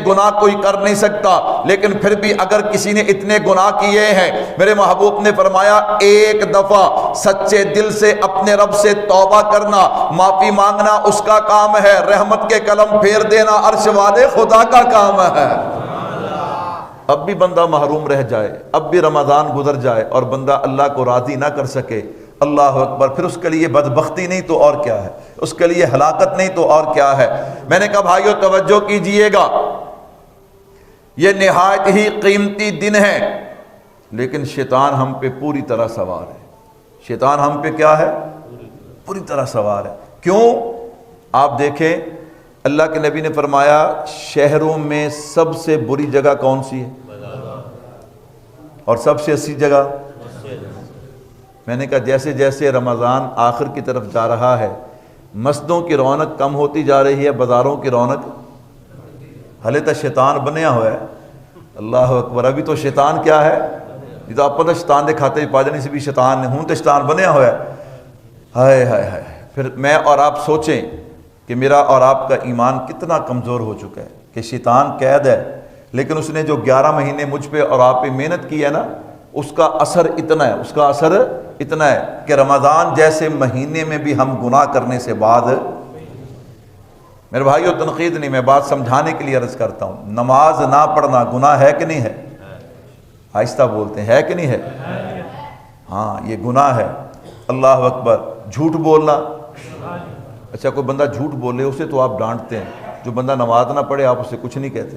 گناہ کوئی کر نہیں سکتا، لیکن پھر بھی اگر کسی نے اتنے گناہ کیے ہیں، میرے محبوب نے فرمایا ایک دفعہ سچے دل سے اپنے رب سے توبہ کرنا، معافی مانگنا اس کا کام ہے، رحمت کے قلم پھیر دینا عرش والے خدا کا کام ہے. اب بھی بندہ محروم رہ جائے، اب بھی رمضان گزر جائے اور بندہ اللہ کو راضی نہ کر سکے، اللہ اکبر، پھر اس کے لیے بدبختی نہیں تو اور کیا ہے، اس کے لیے ہلاکت نہیں تو اور کیا ہے. میں نے کہا بھائیو توجہ کیجئے گا، یہ نہایت ہی قیمتی دن ہے، لیکن شیطان ہم پہ پوری طرح سوار ہے. شیطان ہم پہ کیا ہے؟ پوری طرح سوار ہے. کیوں؟ آپ دیکھیں اللہ کے نبی نے فرمایا شہروں میں سب سے بری جگہ کون سی ہے اور سب سے اچھی جگہ؟ میں نے کہا جیسے جیسے رمضان آخر کی طرف جا رہا ہے، مسجدوں کی رونق کم ہوتی جا رہی ہے، بازاروں کی رونق ہلے تو شیطان بنیا ہوا ہے. اللہ اکبر، ابھی تو شیطان کیا ہے؟ یہ تو آپ پتہ شیطان دے کھاتے پا جانے سے بھی شیطان ہوں تو شیطان بنیا ہوا ہے. ہائے ہائے ہائے. پھر میں اور آپ سوچیں کہ میرا اور آپ کا ایمان کتنا کمزور ہو چکا ہے کہ شیطان قید ہے، لیکن اس نے جو 11 مہینے مجھ پہ اور آپ پہ محنت کی ہے نا، اس کا اثر اتنا ہے کہ رمضان جیسے مہینے میں بھی ہم گناہ کرنے سے بعد، میرے بھائیو تنقید نہیں، میں بات سمجھانے کے لیے عرض کرتا ہوں، نماز نہ پڑھنا گناہ ہے کہ نہیں ہے؟ آہستہ بولتے ہیں، ہے کہ نہیں ہے؟ ہاں یہ گناہ ہے. اللہ اکبر. جھوٹ بولنا، اچھا کوئی بندہ جھوٹ بولے اسے تو آپ ڈانٹتے ہیں، جو بندہ نماز نہ پڑھے آپ اسے کچھ نہیں کہتے،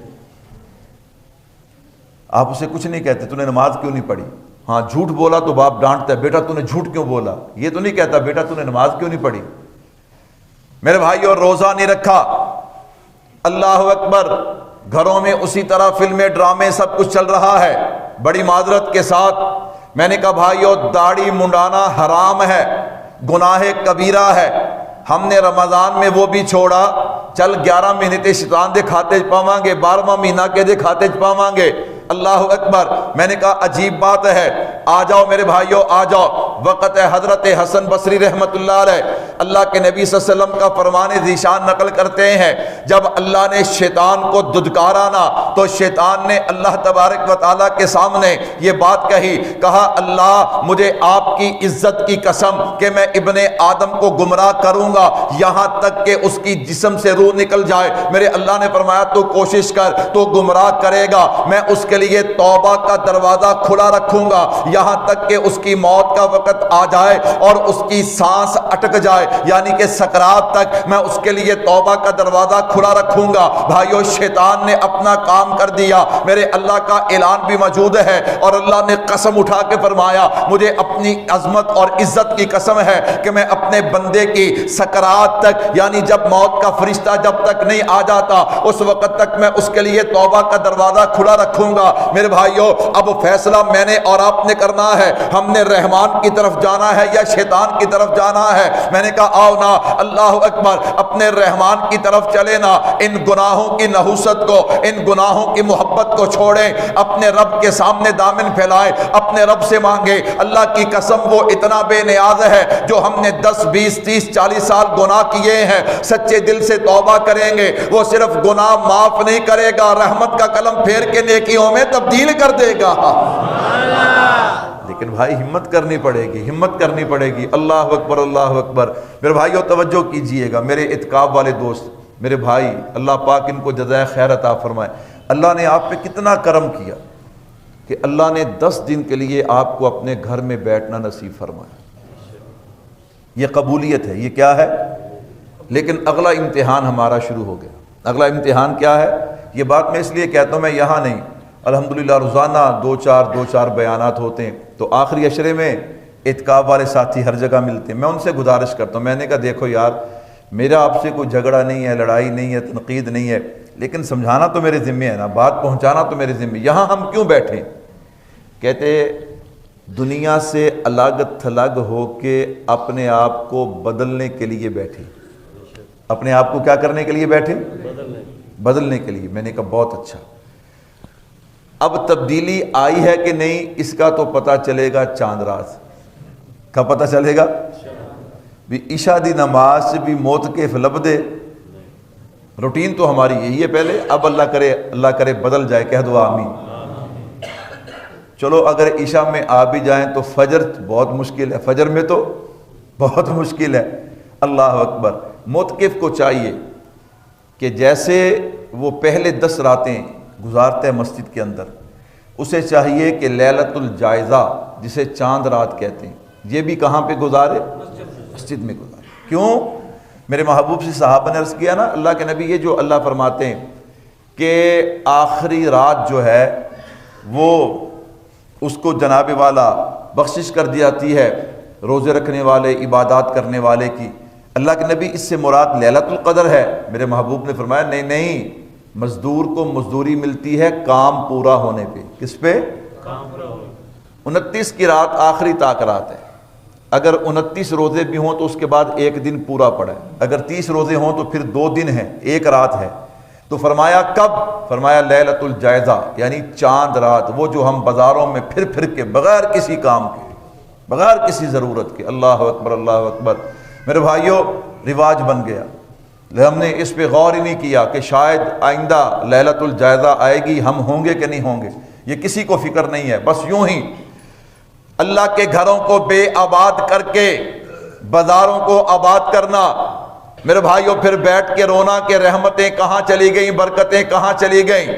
آپ اسے کچھ نہیں کہتے تو نے نماز کیوں نہیں پڑھی. ہاں جھوٹ بولا تو باپ ڈانٹتا ہے، بیٹا تو نے جھوٹ کیوں بولا، یہ تو نہیں کہتا بیٹا تو نے نماز کیوں نہیں پڑھی. میرے بھائیو روزہ نہیں رکھا، اللہ اکبر، گھروں میں اسی طرح فلمیں ڈرامے سب کچھ چل رہا ہے. بڑی معذرت کے ساتھ میں نے کہا بھائیو داڑھی منڈانا حرام ہے، گناہ کبیرہ ہے. ہم نے رمضان میں وہ بھی چھوڑا، چل 11 مہینے تے شیطان دے کھاتے چ پاواں گے، 12واں مہینہ کے دے کھاتے چ پاواں گے. اللہ اکبر۔ میں نے کہا عجیب بات ہے، آ جاؤ میرے بھائیو آ جاؤ۔ وقت حضرت حسن بصری رحمت اللہ علیہ، اللہ کے نبی صلی اللہ علیہ وسلم کا فرمان ذیشان نقل کرتے ہیں، جب اللہ نے شیطان کو دھدکارا نا تو شیطان نے اللہ تبارک و تعالیٰ کے سامنے یہ بات کہی، کہا اللہ مجھے آپ کی عزت کی قسم کہ میں ابن آدم کو گمراہ کروں گا یہاں تک کہ اس کی جسم سے روح نکل جائے۔ میرے اللہ نے فرمایا تو کوشش کر، تو گمراہ کرے گا میں اس کے لیے توبہ کا دروازہ کھلا رکھوں گا یہاں تک کہ اس کی موت کا وقت آ جائے اور اس کی سانس اٹک جائے، یعنی کہ سکرات تک میں اس کے لیے توبہ کا دروازہ کھلا رکھوں گا۔ بھائیو شیطان نے اپنا کام کر دیا، میرے اللہ کا اعلان بھی موجود ہے اور اللہ نے قسم اٹھا کے فرمایا مجھے اپنی عظمت اور عزت کی قسم ہے کہ میں اپنے بندے کی سکرات تک، یعنی جب موت کا فرشتہ جب تک نہیں آ جاتا اس وقت تک میں اس کے لیے توبہ کا دروازہ کھلا رکھوں گا۔ میرے بھائیو اب فیصلہ میں نے اور آپ نے کرنا ہے، ہم نے رحمان کی طرف جانا ہے یا شیطان کی طرف جانا ہے۔ میں نے کہا آؤ نا اللہ اکبر اپنے رحمان کی طرف چلے نا، ان گناہوں کی نحوست کو، ان گناہوں کی محبت کو چھوڑیں، اپنے رب کے سامنے دامن پھیلائیں، اپنے رب سے مانگے۔ اللہ کی قسم وہ اتنا بے نیاز ہے، جو ہم نے 10 20 30 40 سال گناہ کیے ہیں سچے دل سے توبہ کریں گے وہ صرف گناہ معاف نہیں کرے گا، رحمت کا قلم پھیر کے نیکیوں میں تبدیل کر دے گا۔ لیکن بھائی ہمت کرنی پڑے گی، ہمت کرنی پڑے گی۔ اللہ اکبر اللہ اکبر۔ میرے بھائیو توجہ کیجئے گا، میرے اتقاب والے دوست، میرے بھائی، اللہ پاک ان کو جزائے خیر عطا فرمائے۔ اللہ نے آپ پہ کتنا کرم کیا کہ اللہ نے 10 دن کے لیے آپ کو اپنے گھر میں بیٹھنا نصیب فرمایا۔ یہ قبولیت ہے، یہ کیا ہے؟ لیکن اگلا امتحان ہمارا شروع ہو گیا۔ اگلا امتحان کیا ہے؟ یہ بات میں اس لیے کہتا ہوں، میں یہاں نہیں، الحمدللہ روزانہ 2-4 بیانات ہوتے ہیں، تو آخری عشرے میں اتقاب والے ساتھی ہر جگہ ملتے ہیں، میں ان سے گزارش کرتا ہوں، میں نے کہا دیکھو یار میرا آپ سے کوئی جھگڑا نہیں ہے، لڑائی نہیں ہے، تنقید نہیں ہے، لیکن سمجھانا تو میرے ذمہ ہے نا، بات پہنچانا تو میرے ذمہ۔ یہاں ہم کیوں بیٹھے؟ کہتے دنیا سے الگ تھلگ ہو کے اپنے آپ کو بدلنے کے لیے بیٹھے۔ اپنے آپ کو کیا کرنے کے لیے بیٹھے؟ بدلنے کے لیے۔ میں نے کہا بہت اچھا، اب تبدیلی آئی ہے کہ نہیں اس کا تو پتہ چلے گا چاند رات کا، پتہ چلے گا بھی عشاء دی نماز سے بھی موت کے فلب دے۔ روٹین تو ہماری یہی ہے پہلے، اب اللہ کرے بدل جائے، کہہ دو آمین۔ چلو اگر عشاء میں آ بھی جائیں تو فجر بہت مشکل ہے، فجر میں تو بہت مشکل ہے۔ اللہ اکبر۔ موتقف کو چاہیے کہ جیسے وہ پہلے 10 راتیں گزارتے ہیں مسجد کے اندر، اسے چاہیے کہ لیلۃ الجائزہ جسے چاند رات کہتے ہیں یہ بھی کہاں پہ گزارے؟ مسجد میں گزارے۔ کیوں؟ میرے محبوب سے صحابہ نے عرض کیا نا اللہ کے نبی، یہ جو اللہ فرماتے ہیں کہ آخری رات جو ہے وہ اس کو جناب والا بخشش کر دی جاتی ہے روزے رکھنے والے، عبادات کرنے والے کی۔ اللہ کے نبی اس سے مراد لیلۃ القدر ہے؟ میرے محبوب نے فرمایا نہیں نہیں، مزدور کو مزدوری ملتی ہے کام پورا ہونے پہ۔ کس پہ؟ کام پورا ہونے پہ۔ 29 کی رات آخری طاق رات ہے، اگر 29 روزے بھی ہوں تو اس کے بعد ایک دن پورا پڑا ہے، اگر 30 روزے ہوں تو پھر 2 دن ہیں، ایک رات ہے۔ تو فرمایا کب؟ فرمایا لیلۃ الجائزہ، یعنی چاند رات، وہ جو ہم بازاروں میں پھر پھر کے بغیر کسی کام کے، بغیر کسی ضرورت کے۔ اللہ اکبر اللہ اکبر۔ میرے بھائیوں رواج بن گیا، ہم نے اس پہ غور ہی نہیں کیا کہ شاید آئندہ لیلۃ الجائزہ آئے گی، ہم ہوں گے کہ نہیں ہوں گے، یہ کسی کو فکر نہیں ہے۔ بس یوں ہی اللہ کے گھروں کو بے آباد کر کے بازاروں کو آباد کرنا، میرے بھائیوں پھر بیٹھ کے رونا کہ رحمتیں کہاں چلی گئیں، برکتیں کہاں چلی گئیں۔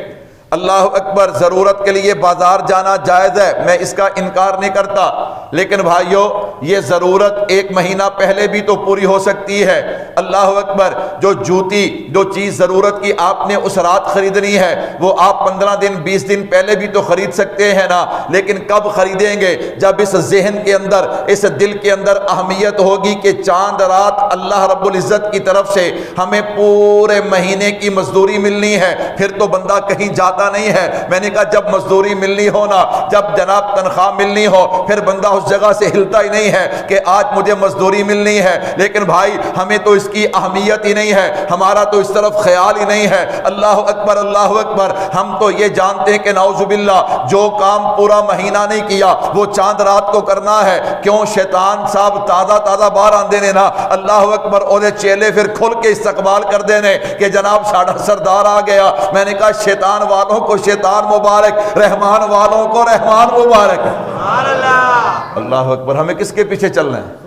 اللہ اکبر۔ ضرورت کے لیے بازار جانا جائز ہے، میں اس کا انکار نہیں کرتا، لیکن بھائیوں یہ ضرورت 1 مہینہ پہلے بھی تو پوری ہو سکتی ہے۔ اللہ اکبر۔ جو جوتی، جو چیز ضرورت کی آپ نے اس رات خریدنی ہے وہ آپ 15 دن 20 دن پہلے بھی تو خرید سکتے ہیں نا، لیکن کب خریدیں گے؟ جب اس ذہن کے اندر، اس دل کے اندر اہمیت ہوگی کہ چاند رات اللہ رب العزت کی طرف سے ہمیں پورے مہینے کی مزدوری ملنی ہے، پھر تو بندہ کہیں جاتا وعدہ نہیں ہے۔ میں نے کہا جب مزدوری ملنی ہو نا، جب جناب تنخواہ ملنی ہو، پھر بندہ اس جگہ سے ہلتا ہی نہیں ہے کہ آج مجھے مزدوری ملنی ہے۔ لیکن بھائی ہمیں تو اس کی اہمیت ہی نہیں ہے، ہمارا تو اس طرف خیال ہی نہیں ہے۔ اللہ اکبر اللہ اکبر۔ ہم تو یہ جانتے ہیں کہ نعوذ باللہ جو کام پورا مہینہ نہیں کیا وہ چاند رات کو کرنا ہے۔ کیوں؟ شیطان صاحب تازہ تازہ باہر آندے نے نا، اللہ اکبر، اور چیلے پھر کھل کے استقبال کر دینے کہ جناب ساڑھا سردار آ گیا۔ میں نے کہا شیطان والوں کو شیطان مبارک، رحمان والوں کو رحمان مبارک۔ اللہ اکبر۔ ہمیں کس کے پیچھے چلنا ہے؟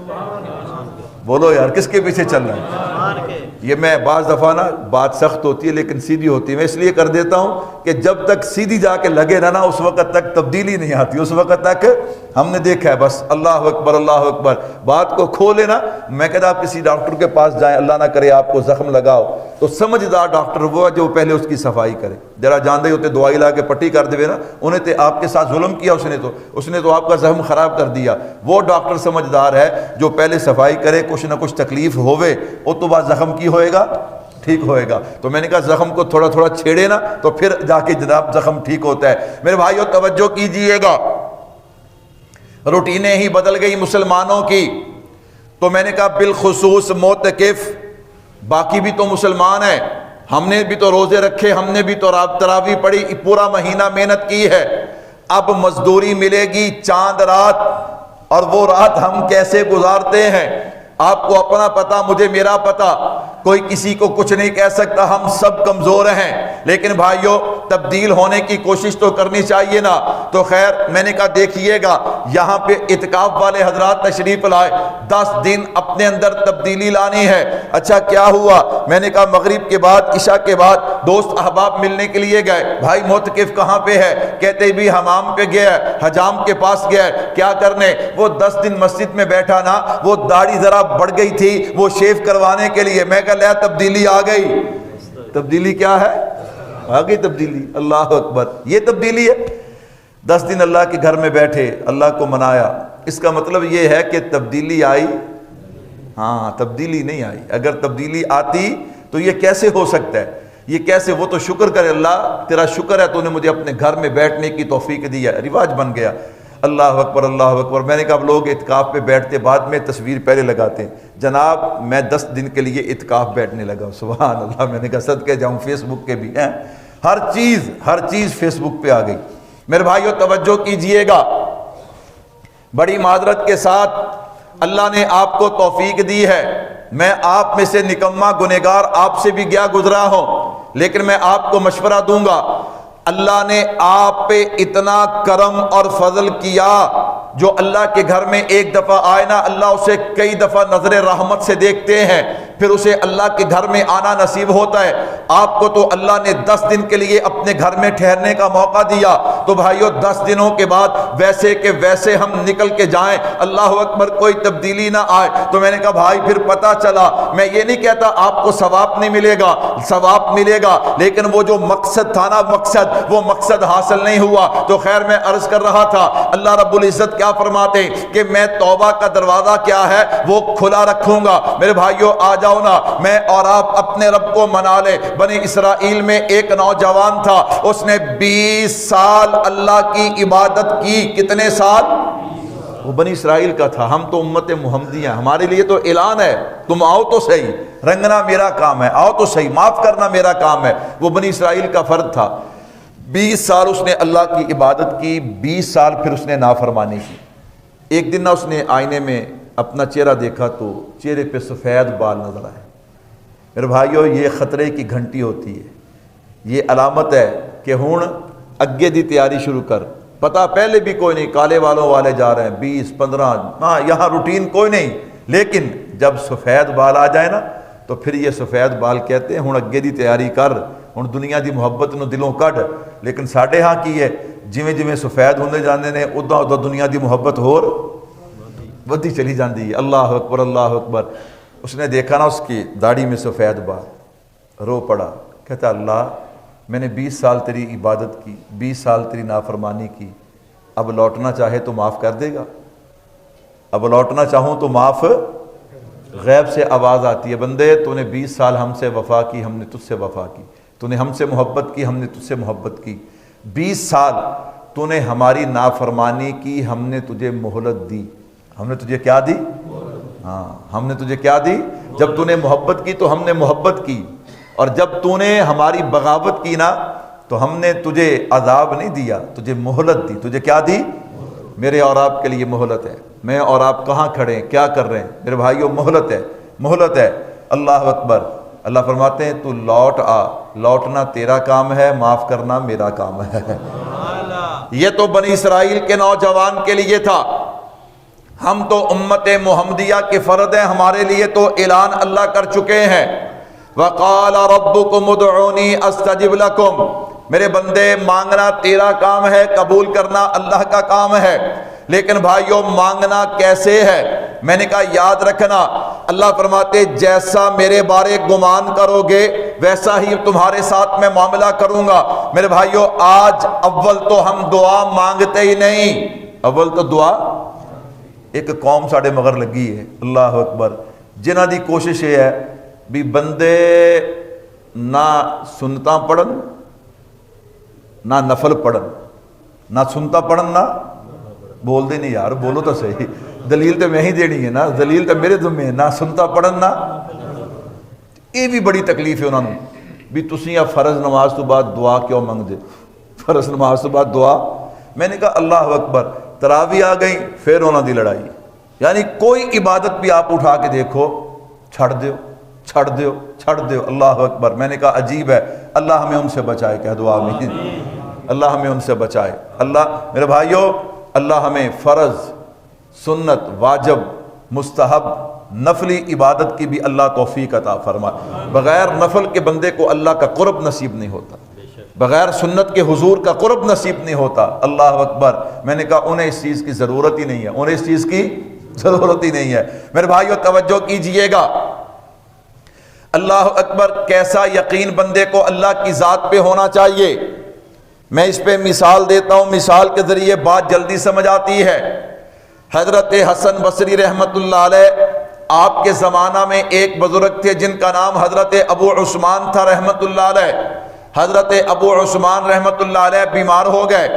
بولو یار، کس کے پیچھے چلنا ہے؟ یہ میں بعض دفعہ نا بات سخت ہوتی ہے لیکن سیدھی ہوتی ہے، میں اس لیے کر دیتا ہوں کہ جب تک سیدھی جا کے لگے نا اس وقت تک تبدیلی نہیں آتی، اس وقت تک ہم نے دیکھا ہے بس اللہ اکبر اللہ اکبر، بات کو کھولے نا۔ میں کہتا آپ کسی ڈاکٹر کے پاس جائیں، اللہ نہ کرے آپ کو زخم لگاؤ تو سمجھدار ڈاکٹر وہ ہے جو پہلے اس کی صفائی کرے۔ ذرا جان دے ہوتے دوائی لا کے پٹی کر دے نا، انہیں تو آپ کے ساتھ ظلم کیا، اس نے تو آپ کا زخم خراب کر دیا۔ وہ ڈاکٹر سمجھدار ہے جو پہلے صفائی کرے، کچھ نہ کچھ تکلیف ہوئے وہ تو بعد زخم کی ہوئے گا، ٹھیک ہوئے گا۔ تو میں نے کہا زخم کو تھوڑا تھوڑا چھیڑے نا تو پھر جا کے جناب زخم ٹھیک ہوتا ہے۔ میرے بھائیو توجہ کیجئے گا، روٹینیں ہی بدل گئی مسلمانوں کی۔ تو میں نے کہا بالخصوص معتکف، باقی بھی تو مسلمان ہیں، ہم نے بھی تو روزے رکھے، ہم نے بھی تو تراویح پڑھی، پورا مہینہ محنت کی ہے۔ اب مزدوری ملے گی چاند رات، اور وہ رات ہم کیسے گزارتے ہیں آپ کو اپنا پتا، مجھے میرا پتا، کوئی کسی کو کچھ نہیں کہہ سکتا، ہم سب کمزور ہیں۔ لیکن بھائیو تبدیل ہونے کی کوشش تو کرنی چاہیے نا۔ تو خیر میں نے کہا دیکھیے گا، یہاں پہ اعتکاف والے حضرات تشریف لائے، 10 دن اپنے اندر تبدیلی لانی ہے۔ اچھا کیا ہوا؟ میں نے کہا مغرب کے بعد عشاء کے بعد دوست احباب ملنے کے لیے گئے۔ بھائی معتکف کہاں پہ ہے؟ کہتے بھی حمام پہ گیا ہے، حجام کے پاس گیا ہے۔ کیا کرنے؟ وہ 10 دن مسجد میں بیٹھا نا، وہ داڑھی ذرا بڑھ گئی تھی، وہ شیو کروانے کے لیے۔ میں کہا لیا تبدیلی آ گئی۔ تبدیلی کیا ہے؟ آ گئی تبدیلی۔ اللہ اکبر، یہ تبدیلی ہے۔ 10 دن اللہ کے گھر میں بیٹھے، اللہ کو منایا۔ اس کا مطلب یہ ہے کہ تبدیلی آئی؟ ہاں تبدیلی نہیں آئی۔ اگر تبدیلی آتی تو یہ کیسے ہو سکتا ہے؟ یہ کیسے؟ وہ تو شکر کرے، اللہ تیرا شکر ہے تو نے مجھے اپنے گھر میں بیٹھنے کی توفیق دی ہے، رواج بن گیا۔ اللہ اکبر اللہ اکبر۔ میں نے کہا اب لوگ اعتکاف پہ بیٹھتے بعد میں تصویر پہلے لگاتے ہیں، جناب میں 10 دن کے لیے اعتکاف بیٹھنے لگا۔ سبحان اللہ۔ میں نے کہا صدقے جاؤں، فیس بک کے بھی ہیں، ہر چیز فیس بک پہ آ گئی۔ میرے بھائیو توجہ کیجئے گا، بڑی معذرت کے ساتھ اللہ نے آپ کو توفیق دی ہے، میں آپ میں سے نکما گنہگار آپ سے بھی گیا گزرا ہوں، لیکن میں آپ کو مشورہ دوں گا، اللہ نے آپ پہ اتنا کرم اور فضل کیا، جو اللہ کے گھر میں ایک دفعہ آئے نا، اللہ اسے کئی دفعہ نظر رحمت سے دیکھتے ہیں، پھر اسے اللہ کے گھر میں آنا نصیب ہوتا ہے۔ آپ کو تو اللہ نے 10 دن کے لیے اپنے گھر میں ٹھہرنے کا موقع دیا، تو بھائیو 10 دنوں کے بعد ویسے کہ ویسے ہم نکل کے جائیں، اللہ اکبر، کوئی تبدیلی نہ آئے۔ تو میں نے کہا بھائی پھر پتہ چلا، میں یہ نہیں کہتا آپ کو ثواب نہیں ملے گا، ثواب ملے گا، لیکن وہ جو مقصد تھا نا، وہ مقصد حاصل نہیں ہوا۔ تو خیر میں عرض کر رہا تھا، اللہ رب العزت کیا فرماتے ہیں کہ میں توبہ کا دروازہ کیا ہے وہ کھلا رکھوں گا۔ میرے بھائیو آ جاؤ نا، میں اور آپ اپنے رب کو منا لے۔ بنی اسرائیل میں ایک نوجوان تھا، اس نے 20 سال اللہ کی عبادت کی۔ کتنے سال؟ وہ بنی اسرائیل کا تھا، ہم تو امت محمدی ہیں، ہمارے لیے تو اعلان ہے تم آؤ تو صحیح، رنگنا میرا کام ہے، آؤ تو صحیح، معاف کرنا میرا کام ہے۔ وہ بنی اسرائیل کا فرد تھا، 20 سال اس نے اللہ کی عبادت کی، 20 سال پھر اس نے نافرمانی کی۔ ایک دن نہ اس نے آئینے میں اپنا چہرہ دیکھا تو چہرے پہ سفید بال نظر آئے۔ میرے بھائیو یہ خطرے کی گھنٹی ہوتی ہے، یہ علامت ہے کہ ہون اگے دی تیاری شروع کر۔ پتہ پہلے بھی کوئی نہیں، کالے والوں والے جا رہے ہیں 20 15، ہاں یہاں روٹین کوئی نہیں، لیکن جب سفید بال آ جائے نا تو پھر یہ سفید بال کہتے ہیں ہون اگے دی تیاری کر، ہون دنیا دی محبت نو دلوں کڈ۔ لیکن ساڈے ہاں کی ہے، جویں جویں سفید ہوندے جاندے نے ادا ادا دنیا دی محبت ہور ودی چلی جاندی ہے۔ اللہ اکبر اللہ اکبر۔ اس نے دیکھا نا اس کی داڑھی میں سفید بال، رو پڑا، کہتا اللہ میں نے 20 سال تیری عبادت کی، 20 سال تیری نافرمانی کی، اب لوٹنا چاہے تو معاف کر دے گا؟ اب لوٹنا چاہوں تو معاف؟ غیب سے آواز آتی ہے، بندے تو نے 20 سال ہم سے وفا کی، ہم نے تجھ سے وفا کی، تو نے ہم سے محبت کی، ہم نے تجھ سے محبت کی۔ 20 سال تو نے ہماری نافرمانی کی، ہم نے تجھے مہلت دی۔ ہم نے تجھے کیا دی؟ ہاں، ہم نے تجھے کیا دی؟ جب تو نے محبت کی تو ہم نے محبت کی، اور جب تو نے ہماری بغاوت کی نا تو ہم نے تجھے عذاب نہیں دیا، تجھے مہلت دی۔ تجھے کیا دی؟ میرے اور آپ کے لیے مہلت ہے۔ میں اور آپ کہاں کھڑے ہیں، کیا کر رہے ہیں میرے بھائیوں؟ مہلت ہے، مہلت ہے۔ اللہ اکبر۔ اللہ فرماتے ہیں تو لوٹ آ، لوٹنا تیرا کام ہے، معاف کرنا میرا کام ہے۔ یہ تو بنی اسرائیل کے نوجوان کے لیے تھا، ہم تو امت محمدیہ کے فرد ہیں، ہمارے لیے تو اعلان اللہ کر چکے ہیں۔ وَقَالَ رَبُّكُمُ ادْعُونِي أَسْتَجِبْ لَكُمْ۔ میرے بندے، مانگنا تیرا کام ہے، قبول کرنا اللہ کا کام ہے۔ لیکن بھائیوں، مانگنا کیسے ہے؟ میں نے کہا یاد رکھنا، اللہ فرماتے جیسا میرے بارے گمان کرو گے ویسا ہی تمہارے ساتھ میں معاملہ کروں گا۔ میرے بھائیوں، آج اول تو ہم دعا مانگتے ہی نہیں، اول تو دعا۔ ایک قوم ساڑے مگر لگی ہے، اللہ اکبر، جنہ دی کوشش یہ ہے بھی بندے نہ سنتا پڑھن نہ نفل پڑھن، نہ سنتا پڑھن نہ بول دے نہیں یار، بولو تو صحیح، دلیل تو میں ہی دینی ہے نا، دلیل تو میرے ذمہ ہے، نہ سنتا پڑھن نہ۔ یہ بھی بڑی تکلیف ہے انہوں نے بھی تسی فرض نماز تو بعد دعا کیوں منگ دے؟ فرض نماز تو بعد دعا۔ میں نے کہا اللہ اکبر، تراویح آ گئی پھر انہوں دی لڑائی، یعنی کوئی عبادت بھی آپ اٹھا کے دیکھو، چھڑ دیو چھڑ دیو چھڑ دیو۔ اللہ اکبر۔ میں نے کہا عجیب ہے، اللہ ہمیں ان سے بچائے، کہہ دعا میں، اللہ ہمیں ان سے بچائے۔ اللہ میرے بھائیوں، اللہ ہمیں فرض، سنت، واجب، مستحب، نفلی عبادت کی بھی اللہ توفیق عطا فرمائے۔ بغیر نفل کے بندے کو اللہ کا قرب نصیب نہیں ہوتا، بغیر سنت کے حضور کا قرب نصیب نہیں ہوتا۔ اللہ اکبر۔ میں نے کہا انہیں اس چیز کی ضرورت ہی نہیں ہے، انہیں اس چیز کی ضرورت ہی نہیں ہے۔ میرے بھائیوں توجہ کیجئے گا، اللہ اکبر، کیسا یقین بندے کو اللہ کی ذات پہ ہونا چاہیے۔ میں اس پہ مثال دیتا ہوں، مثال کے ذریعے بات جلدی سمجھ آتی ہے۔ حضرت حسن بصری رحمت اللہ علیہ، آپ کے زمانہ میں ایک بزرگ تھے جن کا نام حضرت ابو عثمان تھا رحمت اللہ علیہ۔ حضرت ابو عثمان رحمت اللہ علیہ بیمار ہو گئے،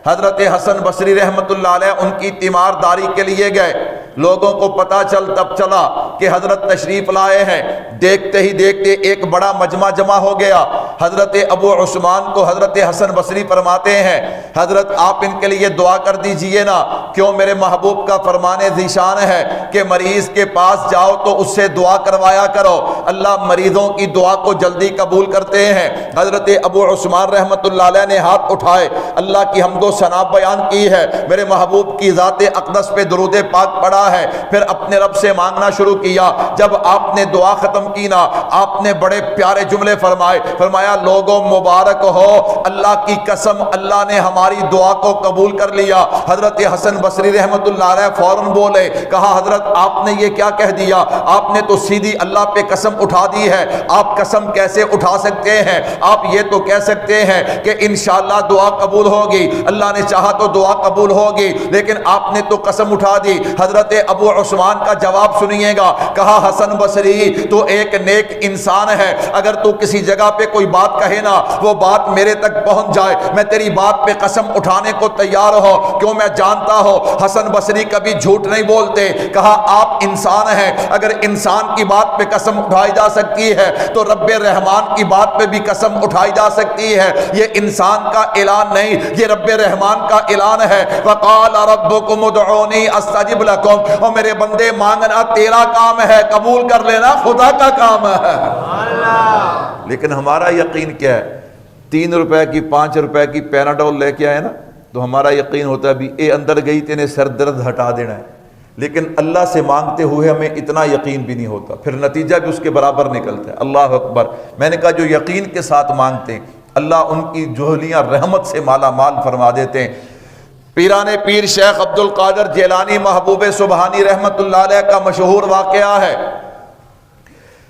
حضرت حسن بصری رحمت اللہ علیہ ان کی تیمارداری کے لیے گئے۔ لوگوں کو پتا تب چلا کہ حضرت تشریف لائے ہیں، دیکھتے ہی دیکھتے ایک بڑا مجمع جمع ہو گیا۔ حضرت ابو عثمان کو حضرت حسن بصری فرماتے ہیں حضرت آپ ان کے لیے دعا کر دیجئے نا، کیوں میرے محبوب کا فرمان ذیشان ہے کہ مریض کے پاس جاؤ تو اس سے دعا کروایا کرو، اللہ مریضوں کی دعا کو جلدی قبول کرتے ہیں۔ حضرت ابو عثمان رحمت اللہ علیہ نے ہاتھ اٹھائے، اللہ کی حمد و ثنا بیان کی ہے، میرے محبوب کی ذات اقدس پہ درود پاک پڑھا ہے، پھر اپنے رب سے مانگنا شروع کیا۔ جب آپ نے دعا ختم کی نا، آپ نے بڑے پیارے جملے فرمائے، فرمایا لوگوں مبارک ہو، اللہ کی قسم اللہ نے ہماری دعا کو قبول کر لیا۔ حضرت حسن بصری رحمت اللہ علیہ فوراً بولے، کہا حضرت آپ نے یہ کیا کہہ دیا؟ آپ نے تو سیدھی اللہ پہ قسم اٹھا دی ہے، آپ قسم کیسے اٹھا سکتے ہیں؟ آپ یہ تو کہہ سکتے ہیں کہ انشاءاللہ دعا قبول ہوگی، اللہ نے چاہا تو دعا قبول ہوگی، لیکن آپ نے تو قسم اٹھا دی۔ حضرت ابو عثمان کا جواب سنیے گا، کہا حسن بصری تو ایک نیک انسان ہے، اگر تو کسی جگہ پہ کوئی بات کہے نا وہ بات میرے تک پہنچ جائے، میں تیری بات پہ قسم اٹھانے کو تیار ہوں، کیوں میں جانتا ہوں حسن بصری کبھی جھوٹ نہیں بولتے۔ کہا آپ انسان ہیں، اگر انسان کی بات پہ قسم اٹھائی جا سکتی ہے تو رب رحمان کی بات پہ بھی قسم اٹھائی جا سکتی ہے۔ یہ انسان کا اعلان نہیں، یہ رب رحمان کا اعلان ہے۔ وقال ربکم ادعونی استجب لکم، اور میرے بندے مانگنا تیرا کام ہے، قبول کر لینا خدا کا کام ہے۔ لیکن ہمارا یقین کیا ہے؟ 3 روپے کی 5 روپے کی پیناڈول لے کے آئے نا تو ہمارا یقین ہوتا ہے بھی اے اندر گئی تینے سر درد ہٹا دینا ہے، لیکن اللہ سے مانگتے ہوئے ہمیں اتنا یقین بھی نہیں ہوتا، پھر نتیجہ بھی اس کے برابر نکلتا ہے۔ اللہ اکبر۔ میں نے کہا جو یقین کے ساتھ مانگتے ہیں اللہ ان کی جوہلیاں رحمت سے مالا مال فرما دیتے ہیں۔ پیران پیر شیخ عبد القادر جیلانی محبوب سبحانی رحمت اللہ علیہ کا مشہور واقعہ ہے،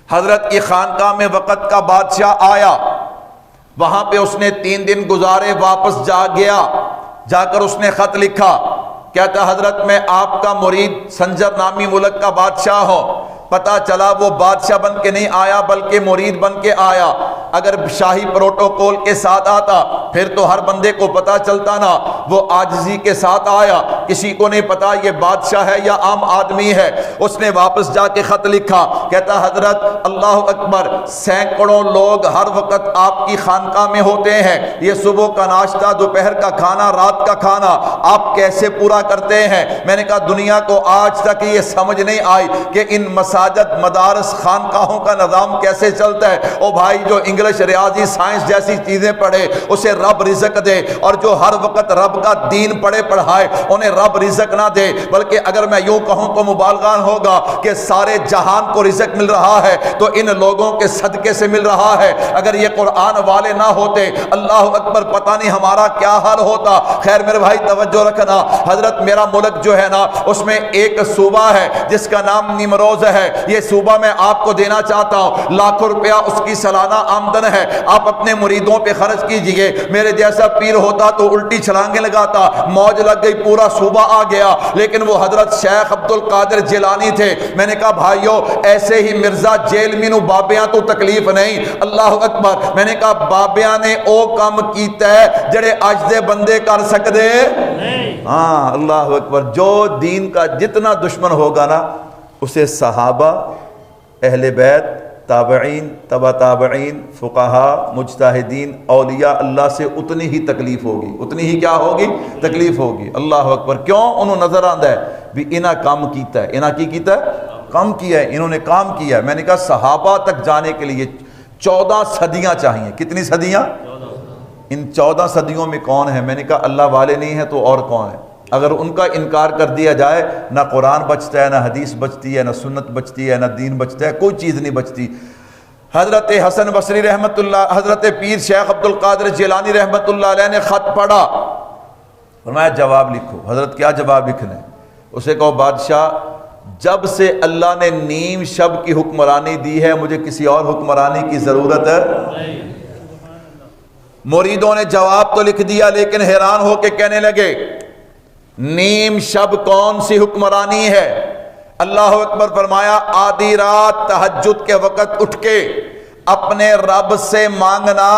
حضرت کی خانقاہ میں وقت کا بادشاہ آیا، وہاں پہ اس نے 3 دن گزارے، واپس جا گیا، جا کر اس نے خط لکھا، کہتا حضرت میں آپ کا مرید سنجر نامی ملک کا بادشاہ ہوں۔ پتہ چلا وہ بادشاہ بن کے نہیں آیا بلکہ مرید بن کے آیا۔ اگر شاہی پروٹوکول کے ساتھ آتا پھر تو ہر بندے کو پتا چلتا نا، وہ عاجزی کے ساتھ آیا، کسی کو نہیں پتا یہ بادشاہ ہے یا عام آدمی ہے۔ اس نے واپس جا کے خط لکھا، کہتا حضرت اللہ اکبر، سینکڑوں لوگ ہر وقت آپ کی خانقاہ میں ہوتے ہیں، یہ صبح کا ناشتہ، دوپہر کا کھانا، رات کا کھانا آپ کیسے پورا کرتے ہیں؟ میں نے کہا دنیا کو آج تک یہ سمجھ نہیں آئی کہ ان مساجد، مدارس، خانقاہوں کا نظام کیسے چلتا ہے۔ او بھائی، جو انگلش، ریاضی، سائنس جیسی چیزیں پڑھے اسے رب رزق دے، اور جو ہر وقت رب کا دین پڑھے پڑھائے انہیں رب رزق نہ دے، بلکہ اگر میں یوں کہوں تو مبالغہ ہوگا کہ سارے جہان کو رزق مل رہا ہے تو ان لوگوں کے صدقے سے مل رہا ہے۔ اگر یہ قرآن والے نہ ہوتے، اللہ اکبر، پتہ نہیں ہمارا کیا حال ہوتا۔ خیر میرے بھائی توجہ رکھنا، حضرت میرا ملک جو ہے نا اس میں ایک صوبہ ہے جس کا نام نیمروز ہے، یہ صوبہ میں آپ کو دینا چاہتا ہوں، لاکھوں روپیہ اس کی سالانہ آمدن ہے، آپ اپنے مریدوں پہ خرچ کیجئے۔ میرے جیسا پیر ہوتا تو الٹی چھلانگیں لگاتا، موج لگ گئی، پورا صوبہ آ گیا، لیکن وہ حضرت شیخ عبد القادر جیلانی تھے۔ میں نے کہا بھائیو ایسے ہی مرزا جیل مینو بابیاں تو تکلیف نہیں، اللہ اکبر۔ میں نے کہا بابیاں نے او کام کیتا ہے جڑے اج دے بندے کر سکدے ہاں، اللہ اکبر۔ جو دین کا جتنا دشمن ہوگا نا اسے صحابہ، اہل بیت، تابعین، تبع تابعین، فقہاء، مجتہدین، اولیاء اللہ سے اتنی ہی تکلیف ہوگی، اتنی ہی کیا ہوگی؟ تکلیف ہوگی۔ اللہ اکبر۔ کیوں؟ انہوں نظر آندہ ہے بھی انہاں کام کیتا ہے، انہاں کی کیتا ہے؟ کام کیا ہے، انہوں نے کام کیا ہے۔ میں نے کہا صحابہ تک جانے کے لیے 14 صدیاں چاہیے۔ کتنی صدیاں؟ ان 14 صدیوں میں کون ہے؟ میں نے کہا اللہ والے نہیں ہیں تو اور کون ہے؟ اگر ان کا انکار کر دیا جائے نہ قرآن بچتا ہے، نہ حدیث بچتی ہے، نہ سنت بچتی ہے، نہ دین بچتا ہے، کوئی چیز نہیں بچتی۔ حضرت حسن بصری رحمت اللہ، حضرت پیر شیخ عبد القادر جیلانی رحمت اللہ علیہ نے خط پڑھا، فرمایا جواب لکھو۔ حضرت کیا جواب لکھنا ہے؟ اسے کہو بادشاہ جب سے اللہ نے نیم شب کی حکمرانی دی ہے مجھے کسی اور حکمرانی کی ضرورت ہے۔ مریدوں نے جواب تو لکھ دیا لیکن حیران ہو کے کہنے لگے نیم شب کون سی حکمرانی ہے؟ اللہ اکبر۔ فرمایا آدھی رات تہجد کے وقت اٹھ کے اپنے رب سے مانگنا۔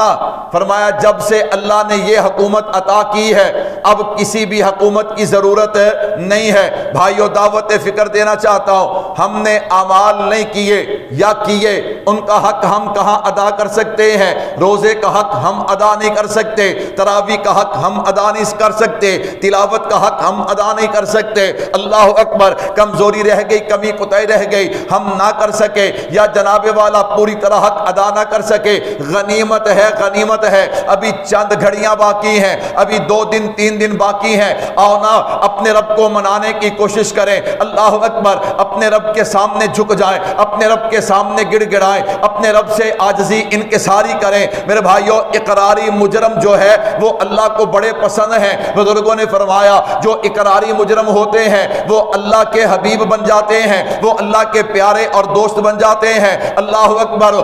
فرمایا جب سے اللہ نے یہ حکومت عطا کی ہے اب کسی بھی حکومت کی ضرورت نہیں ہے۔ بھائیو دعوت فکر دینا چاہتا ہوں، ہم نے اعمال نہیں کیے یا کیے ان کا حق ہم کہاں ادا کر سکتے ہیں؟ روزے کا حق ہم ادا نہیں کر سکتے، تراویح کا حق ہم ادا نہیں کر سکتے، تلاوت کا حق ہم ادا نہیں کر سکتے۔ اللہ اکبر۔ کمزوری رہ گئی، کمی کوتاہی رہ گئی، ہم نہ کر سکے یا جناب والا پوری طرح حق ادا نہ کر سکے۔ غنیمت ہے، غنیمت ہے، ابھی چند گھڑیاں باقی ہیں، ابھی 2 دن 3 دن باقی ہیں، آؤ نا اپنے رب کو منانے کی کوشش کریں۔ اللہ اکبر۔ اپنے رب کے سامنے جھک جائیں، اپنے رب کے سامنے گڑ گڑائیں، اپنے رب سے عاجزی انکساری کریں۔ میرے بھائیو اقراری مجرم جو ہے وہ اللہ کو بڑے پسند ہیں۔ بزرگوں نے فرمایا جو اقراری مجرم ہوتے ہیں وہ اللہ کے حبیب بن جاتے ہیں، وہ اللہ کے پیارے اور دوست بن جاتے ہیں۔ اللہ اکبر۔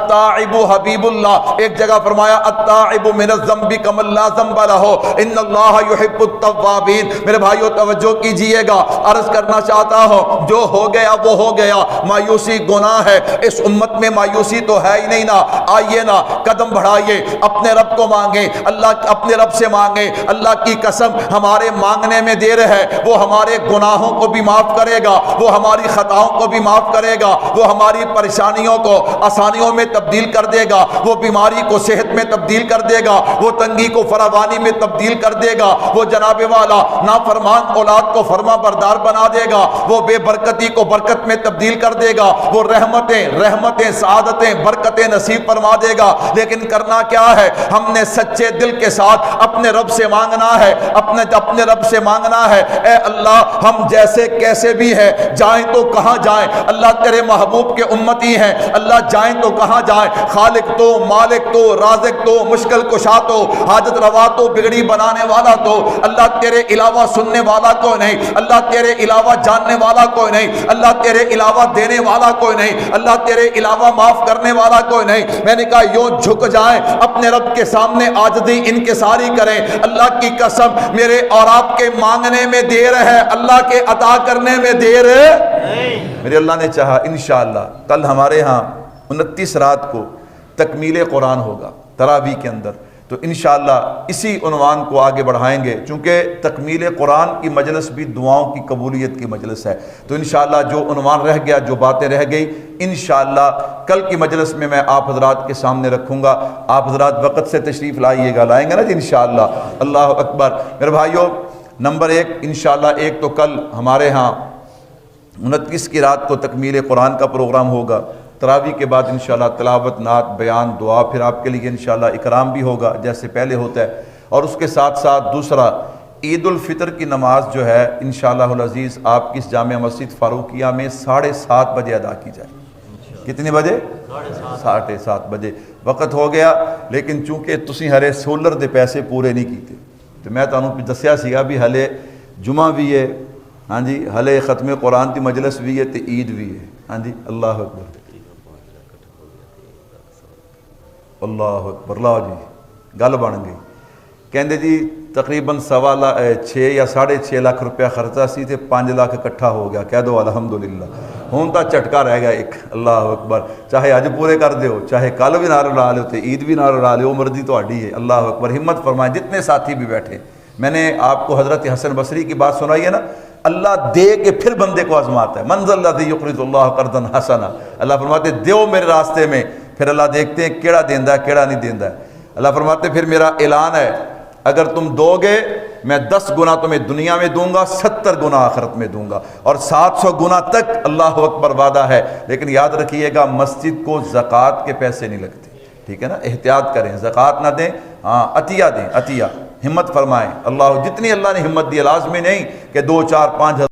التائب حبیب اللہ، ایک جگہ فرمایا التائب من الذنب کمن لا ذنب لہ ان اللہ یحب التوابین۔ میرے بھائیو توجہ کیجئے گا، عرض کرنا چاہتا ہوں جو ہو گیا وہ ہو گیا، مایوسی گناہ ہے، اس امت میں مایوسی تو ہے ہی نہیں نا۔ آئیے نا قدم بڑھائیے، اپنے رب کو مانگیں، اللہ اپنے رب سے مانگیں۔ اللہ کی قسم ہمارے مانگنے میں دیر ہے، وہ ہمارے گناہوں کو بھی معاف کرے گا، وہ ہماری خطاؤں کو بھی معاف کرے گا، وہ ہماری پریشانیوں کو آسانیوں میں تبدیل کر دے گا، وہ بیماری کو صحت میں تبدیل کر دے گا، وہ تنگی کو فراوانی میں تبدیل کر دے گا، وہ جناب والا نافرمان اولاد کو فرما بردار بنا دے گا، وہ بے برکتی کو برکت میں تبدیل کر دے گا، وہ رحمتیں سعادتیں برکتیں نصیب فرما دے گا۔ لیکن کرنا کیا ہے؟ ہم نے سچے دل کے ساتھ اپنے رب سے مانگنا ہے، اپنے رب سے مانگنا ہے اے اللہ ہم جیسے کیسے بھی ہیں، جائیں تو کہاں جائیں؟ اللہ تیرے محبوب کے امتی ہیں، اللہ جائیں تو کہاں جائیں؟ خالق تو، مالک تو، رازق تو، مشکل کشا تو، حاجت روا تو، بگڑی بنانے والا تو، اللہ تیرے علاوہ سننے والا کوئی نہیں، اللہ تیرے علاوہ جاننے والا کوئی نہیں، اللہ تیرے علاوہ دینے والا کوئی نہیں، اللہ تیرے علاوہ معاف کرنے والا کوئی نہیں۔ میں نے کہا یوں جھک جائیں، اپنے رب کے سامنے عاجزی انکساری کریں۔ اللہ کی قسم میرے اور آپ کے مانگنے میں دیر ہے، اللہ کے عطا کرنے میں دیر ہے۔ میرے اللہ نے چاہا انشاءاللہ کل ہمارے ہاں 29 رات کو تکمیل قرآن ہوگا تراویح کے اندر، تو انشاءاللہ اسی عنوان کو آگے بڑھائیں گے، چونکہ تکمیل قرآن کی مجلس بھی دعاؤں کی قبولیت کی مجلس ہے، تو انشاءاللہ جو عنوان رہ گیا، جو باتیں رہ گئی، انشاءاللہ کل کی مجلس میں میں آپ حضرات کے سامنے رکھوں گا۔ آپ حضرات وقت سے تشریف لائیں گے نا جی انشاءاللہ۔ اللہ اکبر۔ میرے بھائیوں، نمبر 1 انشاءاللہ، ایک تو کل ہمارے ہاں 29 کی رات کو تکمیل قرآن کا پروگرام ہوگا، تراویح کے بعد انشاءاللہ تلاوت، نعت، بیان، دعا، پھر آپ کے لیے انشاءاللہ اکرام بھی ہوگا جیسے پہلے ہوتا ہے، اور اس کے ساتھ ساتھ دوسرا عید الفطر کی نماز جو ہے انشاءاللہ العزیز آپ کی اس جامع مسجد فاروقیہ میں 7:30 بجے ادا کی جائے۔ کتنے بجے؟ 7:30 بجے وقت ہو گیا، لیکن چونکہ تسی ہرے سولر دے پیسے پورے نہیں کیتے تو میں تانوں دسیا سیگا بھی ہلے جمعہ بھی ہے، ہاں جی، ہلے ختم قرآن کی مجلس بھی ہے تے عید بھی ہے، ہاں جی، اللہ اکبر، اللہ اکبر، لا جی گل بن گئی۔ کہندے جی تقریباً 6 یا 6.5 لاکھ روپیہ خرچہ سی تے 5 لاکھ اکٹھا ہو گیا، کہہ دو الحمدللہ۔ ہوں تا جھٹکا رہ گیا ایک، اللہ اکبر، چاہے اج پورے کر دیو، چاہے کل بھی نال اڑا لیو تے عید بھی نال اڑا لیو، مرضی تہاڈی ہے، اللہ اکبر۔ ہمت فرمائیں جتنے ساتھی بھی بیٹھے، میں نے آپ کو حضرت حسن بصری کی بات سنائی ہے نا، اللہ دے کے پھر بندے کو آزماتا ہے، من ذا الذی یقرض اللہ قرضا حسنا، اللہ فرماتے دیو میرے راستے میں، پھر اللہ دیکھتے ہیں کیڑا دیندا ہے کیڑا نہیں دیندا ہے۔ اللہ فرماتے پھر میرا اعلان ہے اگر تم دو گے میں 10 گنا تمہیں دنیا میں دوں گا، 70 گنا آخرت میں دوں گا، اور 700 گنا تک اللہ اکبر وعدہ ہے۔ لیکن یاد رکھیے گا مسجد کو زکوٰۃ کے پیسے نہیں لگتے، ٹھیک ہے نا، احتیاط کریں، زکوٰۃ نہ دیں، ہاں عطیہ دیں، عطیہ، ہمت فرمائیں، اللہ جتنی اللہ نے ہمت دی، لازمی نہیں کہ 2 4 5